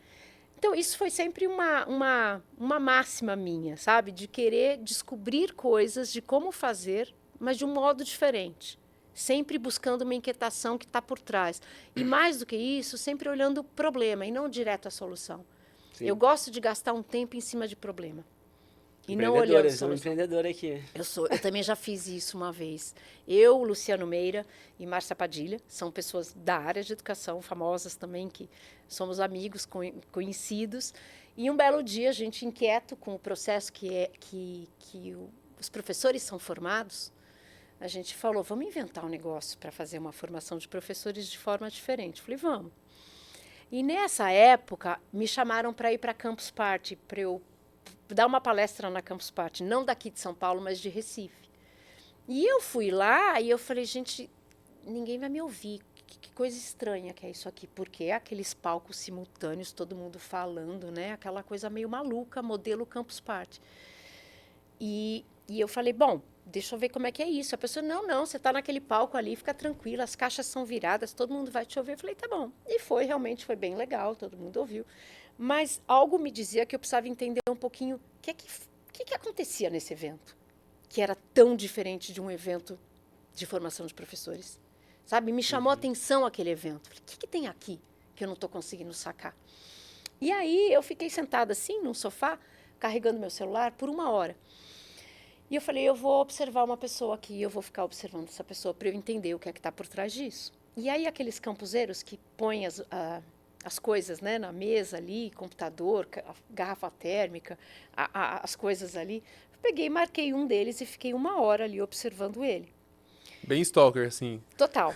Então, isso foi sempre uma máxima minha, sabe? De querer descobrir coisas, de como fazer, mas de um modo diferente. Sempre buscando uma inquietação que está por trás. E mais do que isso, sempre olhando o problema e não direto a solução. Sim. Eu gosto de gastar um tempo em cima de problema. E não olhando a solução. Empreendedora aqui. Eu também já fiz isso uma vez. Eu, Luciano Meira e Márcia Padilha, são pessoas da área de educação, famosas também, que somos amigos, conhecidos. E um belo dia, a gente inquieto com o processo que os professores são formados, a gente falou, vamos inventar um negócio para fazer uma formação de professores de forma diferente. Falei, vamos. E nessa época, me chamaram para ir para a Campus Party, para eu dar uma palestra na Campus Party, não daqui de São Paulo, mas de Recife. E eu fui lá e eu falei, gente, ninguém vai me ouvir. Que coisa estranha que é isso aqui, porque é aqueles palcos simultâneos, todo mundo falando, né? Aquela coisa meio maluca, modelo Campus Party. E eu falei, bom, deixa eu ver como é que é isso. A pessoa, não, você está naquele palco ali, fica tranquila, as caixas são viradas, todo mundo vai te ouvir. Eu falei, tá bom. E realmente foi bem legal, todo mundo ouviu. Mas algo me dizia que eu precisava entender um pouquinho o que acontecia nesse evento, que era tão diferente de um evento de formação de professores. Sabe? Me chamou a atenção aquele evento. Falei, o que tem aqui que eu não estou conseguindo sacar? E aí eu fiquei sentada assim, num sofá, carregando meu celular por 1 hora. E eu falei, eu vou observar uma pessoa aqui, eu vou ficar observando essa pessoa para eu entender o que é que está por trás disso. E aí aqueles campuseiros que põem as coisas, né, na mesa ali, computador, garrafa térmica, as coisas ali, eu peguei, marquei um deles e fiquei 1 hora ali observando ele. Bem stalker, assim. Total.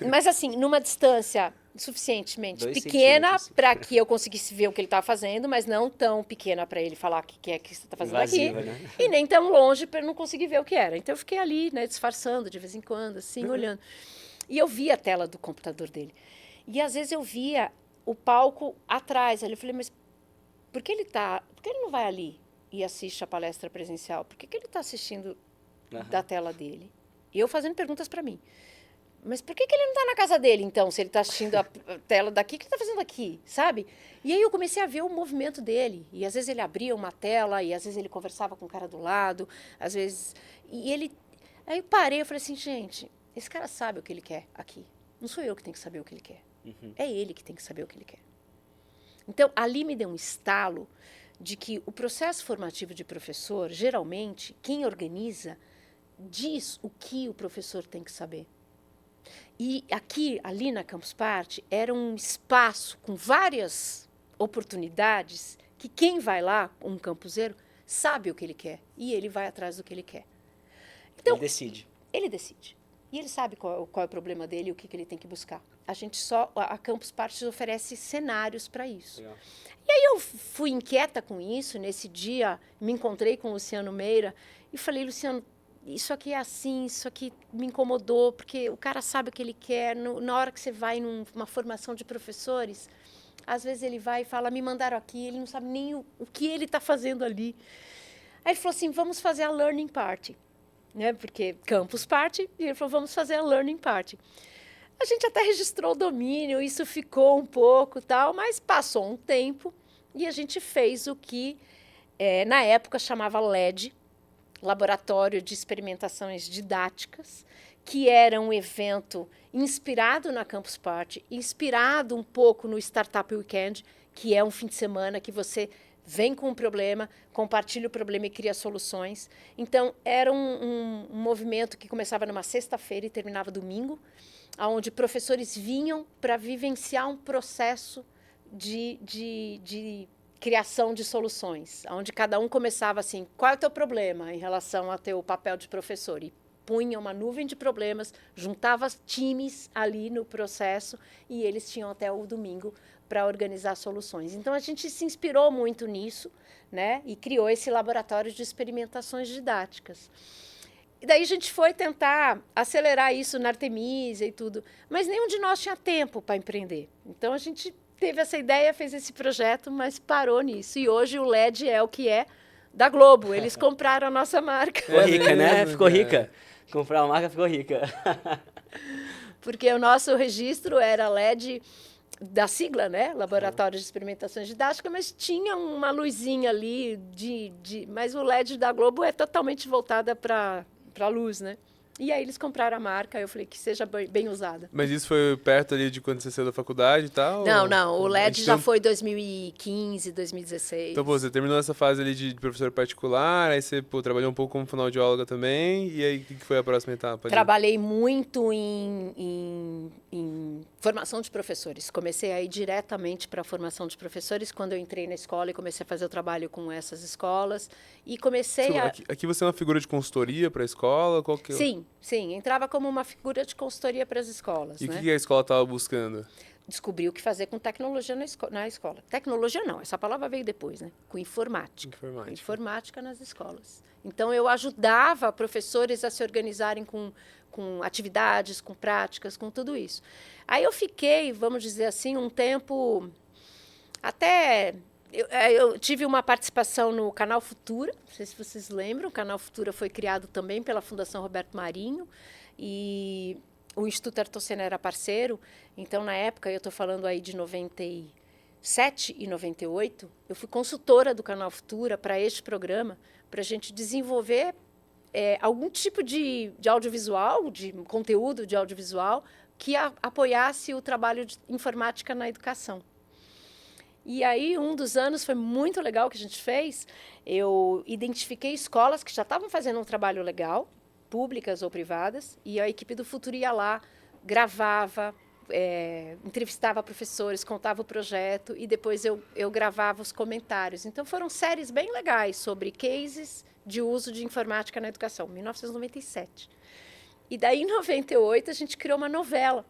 Mas assim, numa distância suficientemente 2 pequena centímetros. para que eu conseguisse ver o que ele estava fazendo, mas não tão pequena para ele falar o que é que você está fazendo Invasiva, aqui. né? E nem tão longe para eu não conseguir ver o que era. Então eu fiquei ali, né, disfarçando de vez em quando, assim, olhando. E eu via a tela do computador dele. E às vezes eu via o palco atrás. Aí eu falei, mas por que ele não vai ali e assiste a palestra presencial? Por que ele está assistindo da tela dele? E eu fazendo perguntas para mim. Mas por que ele não está na casa dele, então, se ele está assistindo a tela daqui? O que ele está fazendo aqui, sabe? E aí eu comecei a ver o movimento dele. E às vezes ele abria uma tela, e às vezes ele conversava com o cara do lado, às vezes... Aí eu parei, eu falei assim, gente, esse cara sabe o que ele quer aqui. Não sou eu que tenho que saber o que ele quer. É ele que tem que saber o que ele quer. Então, ali me deu um estalo de que o processo formativo de professor, geralmente, quem organiza diz o que o professor tem que saber. E ali na Campus Party, era um espaço com várias oportunidades que quem vai lá, um campuseiro, sabe o que ele quer e ele vai atrás do que ele quer. Então, Ele decide. Ele decide. E ele sabe qual é o problema dele e o que ele tem que buscar. A Campus Party oferece cenários para isso. Legal. E aí eu fui inquieta com isso. Nesse dia, me encontrei com o Luciano Meira e falei, Luciano, isso aqui é assim, isso aqui me incomodou, porque o cara sabe o que ele quer. Na hora que você vai numa formação de professores, às vezes ele vai e fala, me mandaram aqui, ele não sabe nem o que ele está fazendo ali. Aí ele falou assim, vamos fazer a Learning Party. Né? Porque Campus Party, e ele falou, vamos fazer a Learning Party. A gente até registrou o domínio, isso ficou um pouco tal, mas passou um tempo e a gente fez o que, na época, chamava LED, Laboratório de Experimentações Didáticas, que era um evento inspirado na Campus Party, inspirado um pouco no Startup Weekend, que é um fim de semana que você vem com um problema, compartilha o problema e cria soluções. Então, era um movimento que começava numa sexta-feira e terminava domingo, onde professores vinham para vivenciar um processo de criação de soluções, onde cada um começava assim, qual é o teu problema em relação ao teu papel de professor? E punha uma nuvem de problemas, juntava times ali no processo e eles tinham até o domingo para organizar soluções. Então, a gente se inspirou muito nisso, né? E criou esse laboratório de experimentações didáticas. E daí a gente foi tentar acelerar isso na Artemisia e tudo, mas nenhum de nós tinha tempo para empreender. Então, a gente teve essa ideia, fez esse projeto, mas parou nisso. E hoje o LED é o que é da Globo. Eles compraram a nossa marca. Ficou rica, né? mesmo, Ficou cara. rica. Comprar uma marca, ficou rica. Porque o nosso registro era LED da sigla, né? Laboratório de Experimentações Didáticas, mas tinha uma luzinha ali, mas o LED da Globo é totalmente voltada para a luz, né? E aí eles compraram a marca, eu falei que seja bem usada. Mas isso foi perto ali de quando você saiu da faculdade e tal? Não, o LED já Então- foi 2015, 2016. Então, pô, você terminou essa fase ali de professor particular, aí você, pô, trabalhou um pouco como fonoaudióloga também, e aí o que foi a próxima etapa? Trabalhei muito em formação de professores. Comecei a ir diretamente para a formação de professores quando eu entrei na escola e comecei a fazer o trabalho com essas escolas. E comecei a... Aqui você é uma figura de consultoria para a escola? Qual que é o- Sim, sim. Entrava como uma figura de consultoria para as escolas. E o né? que a escola estava buscando? Descobri o que fazer com tecnologia na escola. Tecnologia não, essa palavra veio depois, né? Com informática. Informática. Informática nas escolas. Então, eu ajudava professores a se organizarem com atividades, com práticas, com tudo isso. Aí eu fiquei, vamos dizer assim, um tempo até... Eu tive uma participação no Canal Futura, não sei se vocês lembram, o Canal Futura foi criado também pela Fundação Roberto Marinho, e o Instituto Ayrton Senna era parceiro, então, na época, eu estou falando aí de 97 e 98, eu fui consultora do Canal Futura para este programa, para a gente desenvolver algum tipo de audiovisual, de conteúdo de audiovisual, que apoiasse o trabalho de informática na educação. E aí, um dos anos foi muito legal que a gente fez, eu identifiquei escolas que já estavam fazendo um trabalho legal, públicas ou privadas, e a equipe do Futuro ia lá, gravava, entrevistava professores, contava o projeto, e depois eu gravava os comentários. Então, foram séries bem legais sobre cases de uso de informática na educação, 1997. E daí, em 98, a gente criou uma novela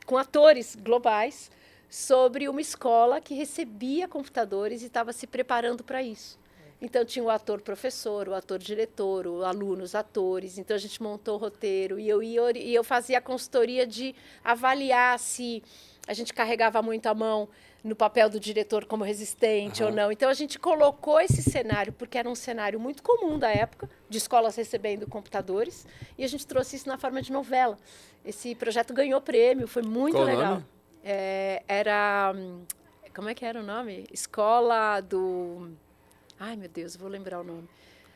com atores globais sobre uma escola que recebia computadores e estava se preparando para isso. Então, tinha o ator professor, o ator diretor, o aluno, os atores. Então, a gente montou o roteiro e eu fazia a consultoria de avaliar se a gente carregava muito a mão no papel do diretor como resistente ou não. Então, a gente colocou esse cenário, porque era um cenário muito comum da época, de escolas recebendo computadores, e a gente trouxe isso na forma de novela. Esse projeto ganhou prêmio, foi muito Qual o legal. nome? Era... Como é que era o nome? Escola do... Ai, meu Deus, vou lembrar o nome.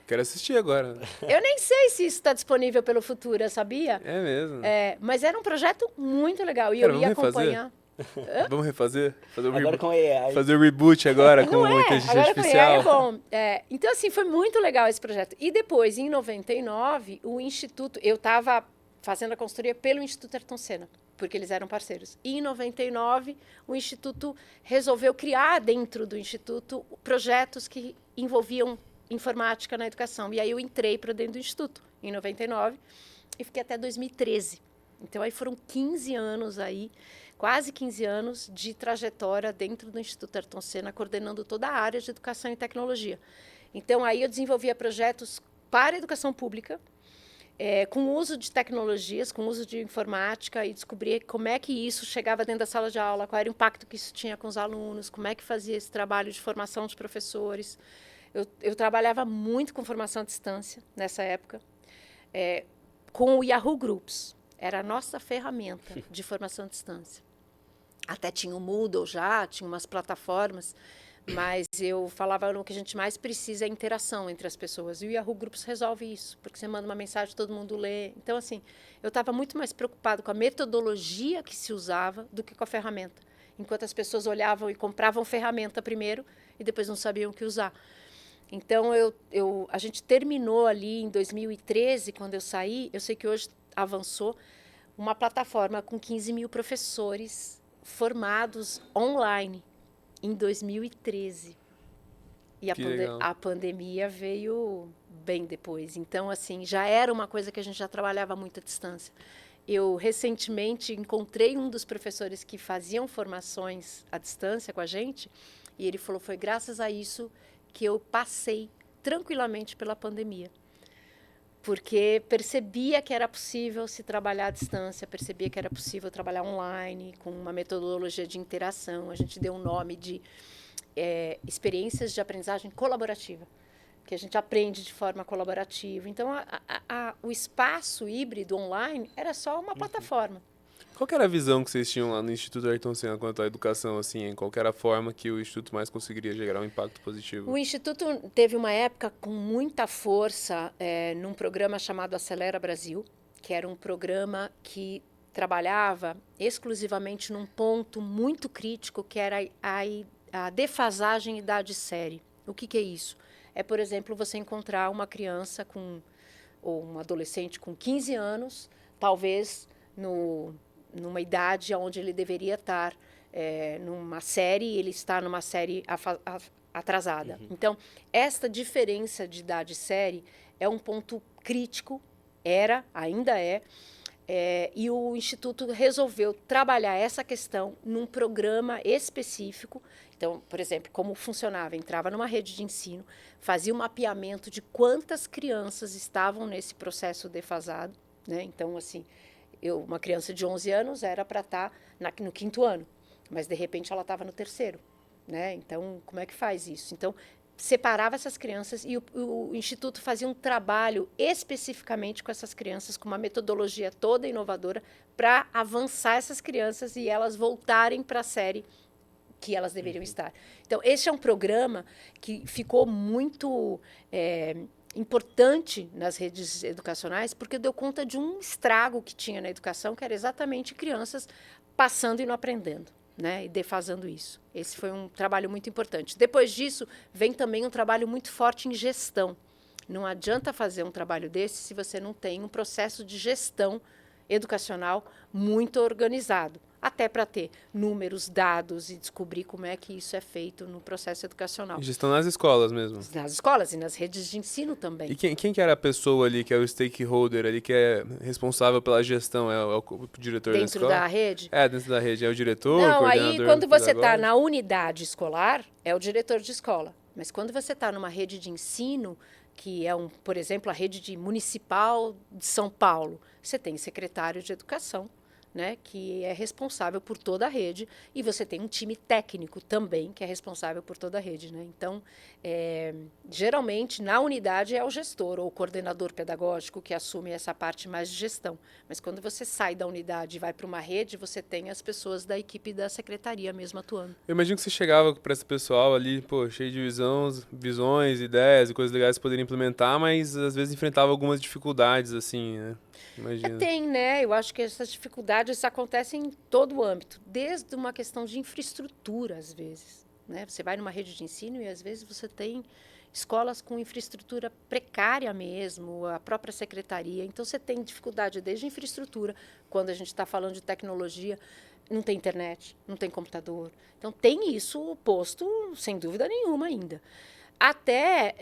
Quero assistir agora. Eu nem sei se isso está disponível pelo Futura, sabia? É mesmo. Mas era um projeto muito legal. E Cara, eu ia vamos refazer? acompanhar. Vamos refazer? Fazer o Agora com AI. fazer o reboot agora com inteligência Agora com AI artificial. é bom. Então, assim, foi muito legal esse projeto. E depois, em 99, o Instituto... Eu estava fazendo a consultoria pelo Instituto Ayrton Senna, porque eles eram parceiros. E, em 99, o Instituto resolveu criar dentro do Instituto projetos que envolviam informática na educação. E aí eu entrei para dentro do Instituto, em 99, e fiquei até 2013. Então, aí foram 15 anos aí, quase 15 anos de trajetória dentro do Instituto Ayrton Senna, coordenando toda a área de educação e tecnologia. Então, aí eu desenvolvia projetos para a educação pública, com uso de tecnologias, com uso de informática, e descobrir como é que isso chegava dentro da sala de aula, qual era o impacto que isso tinha com os alunos, como é que fazia esse trabalho de formação de professores. Eu trabalhava muito com formação à distância nessa época, com o Yahoo Groups. Era a nossa ferramenta de formação à distância. Até tinha o Moodle já, tinha umas plataformas, mas eu falava no que a gente mais precisa é interação entre as pessoas. E o Yahoo Groups resolve isso, porque você manda uma mensagem, todo mundo lê. Então, assim, eu estava muito mais preocupado com a metodologia que se usava do que com a ferramenta. Enquanto as pessoas olhavam e compravam ferramenta primeiro e depois não sabiam o que usar. Então, a gente terminou ali em 2013, quando eu saí, eu sei que hoje avançou, uma plataforma com 15 mil professores formados online em 2013. E a pandemia veio bem depois. Então, assim, já era uma coisa que a gente já trabalhava muito à distância. Eu, recentemente, encontrei um dos professores que faziam formações à distância com a gente, e ele falou, foi graças a isso que eu passei tranquilamente pela pandemia. Porque percebia que era possível se trabalhar à distância, percebia que era possível trabalhar online, com uma metodologia de interação. A gente deu um nome de experiências de aprendizagem colaborativa, que a gente aprende de forma colaborativa. Então, o espaço híbrido online era só uma plataforma. Qual que era a visão que vocês tinham lá no Instituto Ayrton Senna quanto à educação, assim, em qual que era a forma que o Instituto mais conseguiria gerar um impacto positivo? O Instituto teve uma época com muita força num programa chamado Acelera Brasil, que era um programa que trabalhava exclusivamente num ponto muito crítico, que era a defasagem idade-série. O que é isso? Por exemplo, você encontrar uma criança ou um adolescente com 15 anos, talvez numa idade onde ele deveria estar numa série, ele está numa série atrasada. Então, esta diferença de idade-série é um ponto crítico ainda é. E o Instituto resolveu trabalhar essa questão num programa específico. Então, por exemplo, como funcionava? Entrava numa rede de ensino, fazia um mapeamento de quantas crianças estavam nesse processo defasado, né? Então, assim, uma criança de 11 anos era para estar no 5º ano, mas, de repente, ela estava no 3º. Né? Então, como é que faz isso? Então, separava essas crianças e o Instituto fazia um trabalho especificamente com essas crianças, com uma metodologia toda inovadora, para avançar essas crianças e elas voltarem para a série que elas deveriam estar. Então, esse é um programa que ficou muito importante nas redes educacionais, porque deu conta de um estrago que tinha na educação, que era exatamente crianças passando e não aprendendo. Né, e defasando isso. Esse foi um trabalho muito importante. Depois disso, vem também um trabalho muito forte em gestão. Não adianta fazer um trabalho desse se você não tem um processo de gestão educacional muito organizado, até para ter números, dados e descobrir como é que isso é feito no processo educacional. E gestão nas escolas mesmo. Nas escolas e nas redes de ensino também. E quem que era a pessoa ali, que é o stakeholder ali, que é responsável pela gestão? É o diretor da escola? Dentro da rede? Dentro da rede. É o diretor, Não, o coordenador? Aí quando você está na unidade escolar, é o diretor de escola. Mas quando você está numa rede de ensino, que é, por exemplo, a rede municipal de São Paulo, você tem secretário de educação, né, que é responsável por toda a rede, e você tem um time técnico também, que é responsável por toda a rede. Né? Então, geralmente, na unidade é o gestor ou o coordenador pedagógico que assume essa parte mais de gestão. Mas quando você sai da unidade e vai para uma rede, você tem as pessoas da equipe da secretaria mesmo atuando. Eu imagino que você chegava para esse pessoal ali, cheio de visões, ideias e coisas legais que poderiam implementar, mas às vezes enfrentava algumas dificuldades, assim, né? Tem, né? Eu acho que essas dificuldades acontecem em todo o âmbito, desde uma questão de infraestrutura, às vezes. Né? Você vai numa rede de ensino e, às vezes, você tem escolas com infraestrutura precária mesmo, a própria secretaria. Então, você tem dificuldade desde infraestrutura, quando a gente está falando de tecnologia, não tem internet, não tem computador. Então, tem isso posto, sem dúvida nenhuma ainda. Até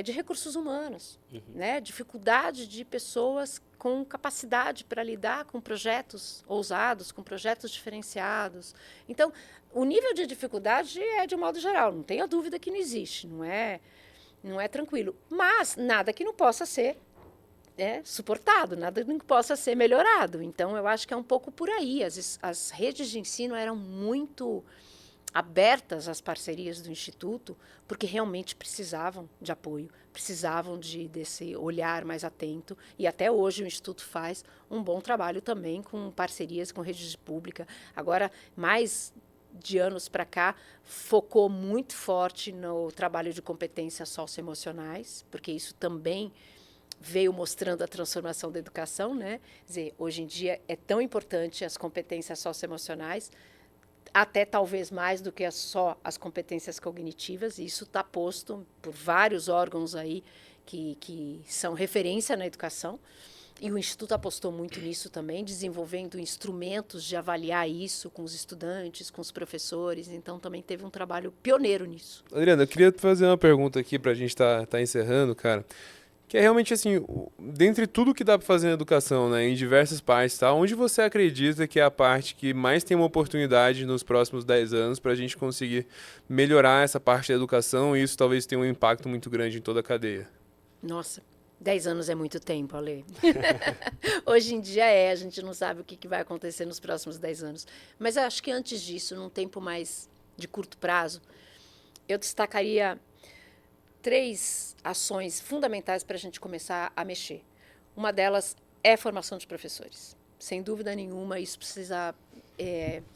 de recursos humanos, né? Dificuldade de pessoas com capacidade para lidar com projetos ousados, com projetos diferenciados. Então, o nível de dificuldade é de um modo geral, não tenha dúvida que não existe, não é tranquilo. Mas nada que não possa ser suportado, nada que não possa ser melhorado. Então, eu acho que é um pouco por aí. As redes de ensino eram muito abertas às parcerias do Instituto, porque realmente precisavam de apoio, precisavam desse olhar mais atento, e até hoje o Instituto faz um bom trabalho também com parcerias com redes públicas. Agora, mais de anos para cá, focou muito forte no trabalho de competências socioemocionais, porque isso também veio mostrando a transformação da educação, né? Quer dizer, hoje em dia é tão importante as competências socioemocionais, até talvez mais do que só as competências cognitivas, e isso está posto por vários órgãos aí que são referência na educação, e o Instituto apostou muito nisso também, desenvolvendo instrumentos de avaliar isso com os estudantes, com os professores, então também teve um trabalho pioneiro nisso. Adriana, eu queria fazer uma pergunta aqui para a gente tá encerrando, cara. Que é realmente assim, dentre tudo que dá para fazer na educação, né, em diversas partes, tá, onde você acredita que é a parte que mais tem uma oportunidade nos próximos 10 anos para a gente conseguir melhorar essa parte da educação, e isso talvez tenha um impacto muito grande em toda a cadeia? Nossa, 10 anos é muito tempo, Ale. Hoje em dia a gente não sabe o que vai acontecer nos próximos 10 anos. Mas eu acho que antes disso, num tempo mais de curto prazo, eu destacaria 3 ações fundamentais para a gente começar a mexer. Uma delas é a formação de professores. Sem dúvida nenhuma, isso precisa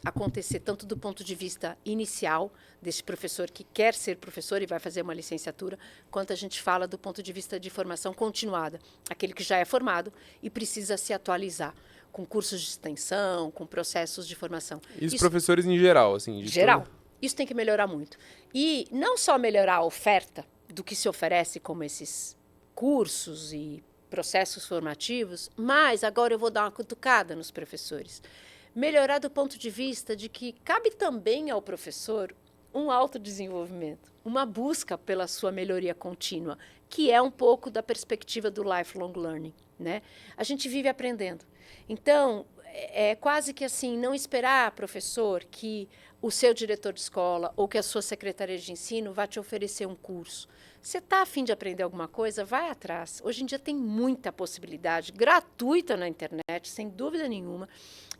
acontecer tanto do ponto de vista inicial, desse professor que quer ser professor e vai fazer uma licenciatura, quanto a gente fala do ponto de vista de formação continuada, aquele que já é formado e precisa se atualizar, com cursos de extensão, com processos de formação. Isso professores em geral, assim? Geral. Isso tem que melhorar muito. E não só melhorar a oferta do que se oferece como esses cursos e processos formativos, mas agora eu vou dar uma cutucada nos professores. Melhorar do ponto de vista de que cabe também ao professor um autodesenvolvimento, uma busca pela sua melhoria contínua, que é um pouco da perspectiva do lifelong learning. né? A gente vive aprendendo. Então, é quase que assim, não esperar, professor, que o seu diretor de escola ou que a sua secretaria de ensino vá te oferecer um curso. Você está a fim de aprender alguma coisa? Vai atrás. Hoje em dia tem muita possibilidade, gratuita na internet, sem dúvida nenhuma,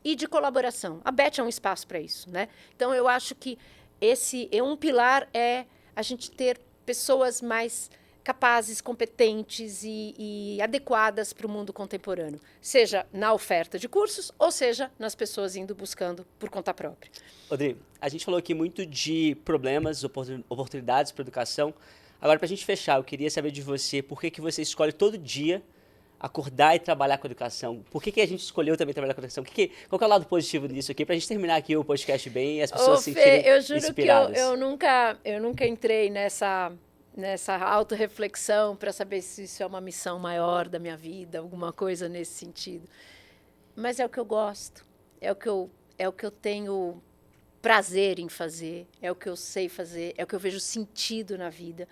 e de colaboração. A Beth é um espaço para isso, né? Então, eu acho que um pilar é a gente ter pessoas mais capazes, competentes e adequadas para o mundo contemporâneo, seja na oferta de cursos ou seja nas pessoas indo buscando por conta própria. Rodrigo, a gente falou aqui muito de problemas, oportunidades para a educação. Agora, para a gente fechar, eu queria saber de você por que você escolhe todo dia acordar e trabalhar com educação. Por que a gente escolheu também trabalhar com educação? Qual que é o lado positivo disso aqui? Para a gente terminar aqui o podcast bem e as pessoas se sentirem eu juro inspiradas. Que eu nunca entrei nessa autorreflexão para saber se isso é uma missão maior da minha vida, alguma coisa nesse sentido. Mas é o que eu gosto, é o que eu tenho prazer em fazer, é o que eu sei fazer, é o que eu vejo sentido na vida.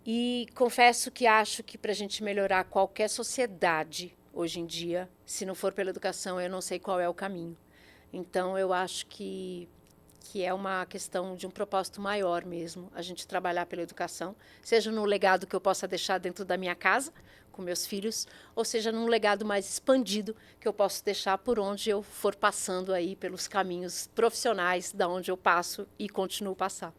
E confesso que acho que para a gente melhorar qualquer sociedade hoje em dia, se não for pela educação, eu não sei qual é o caminho. Então, eu acho que é uma questão de um propósito maior mesmo, a gente trabalhar pela educação, seja no legado que eu possa deixar dentro da minha casa, com meus filhos, ou seja num legado mais expandido que eu posso deixar por onde eu for passando aí, pelos caminhos profissionais, da onde eu passo e continuo a passar.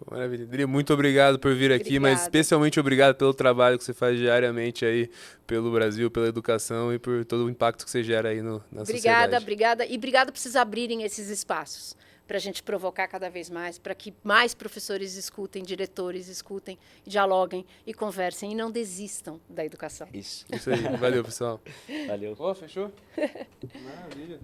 Maravilha. Dri, muito obrigado por vir aqui, Obrigada. mas especialmente obrigado pelo trabalho que você faz diariamente aí pelo Brasil, pela educação e por todo o impacto que você gera aí na sociedade. Obrigada. E obrigada por vocês abrirem esses espaços para a gente provocar cada vez mais, para que mais professores escutem, diretores escutem, dialoguem e conversem e não desistam da educação. Isso. Isso aí. Valeu, pessoal. Valeu. Fechou? Maravilha.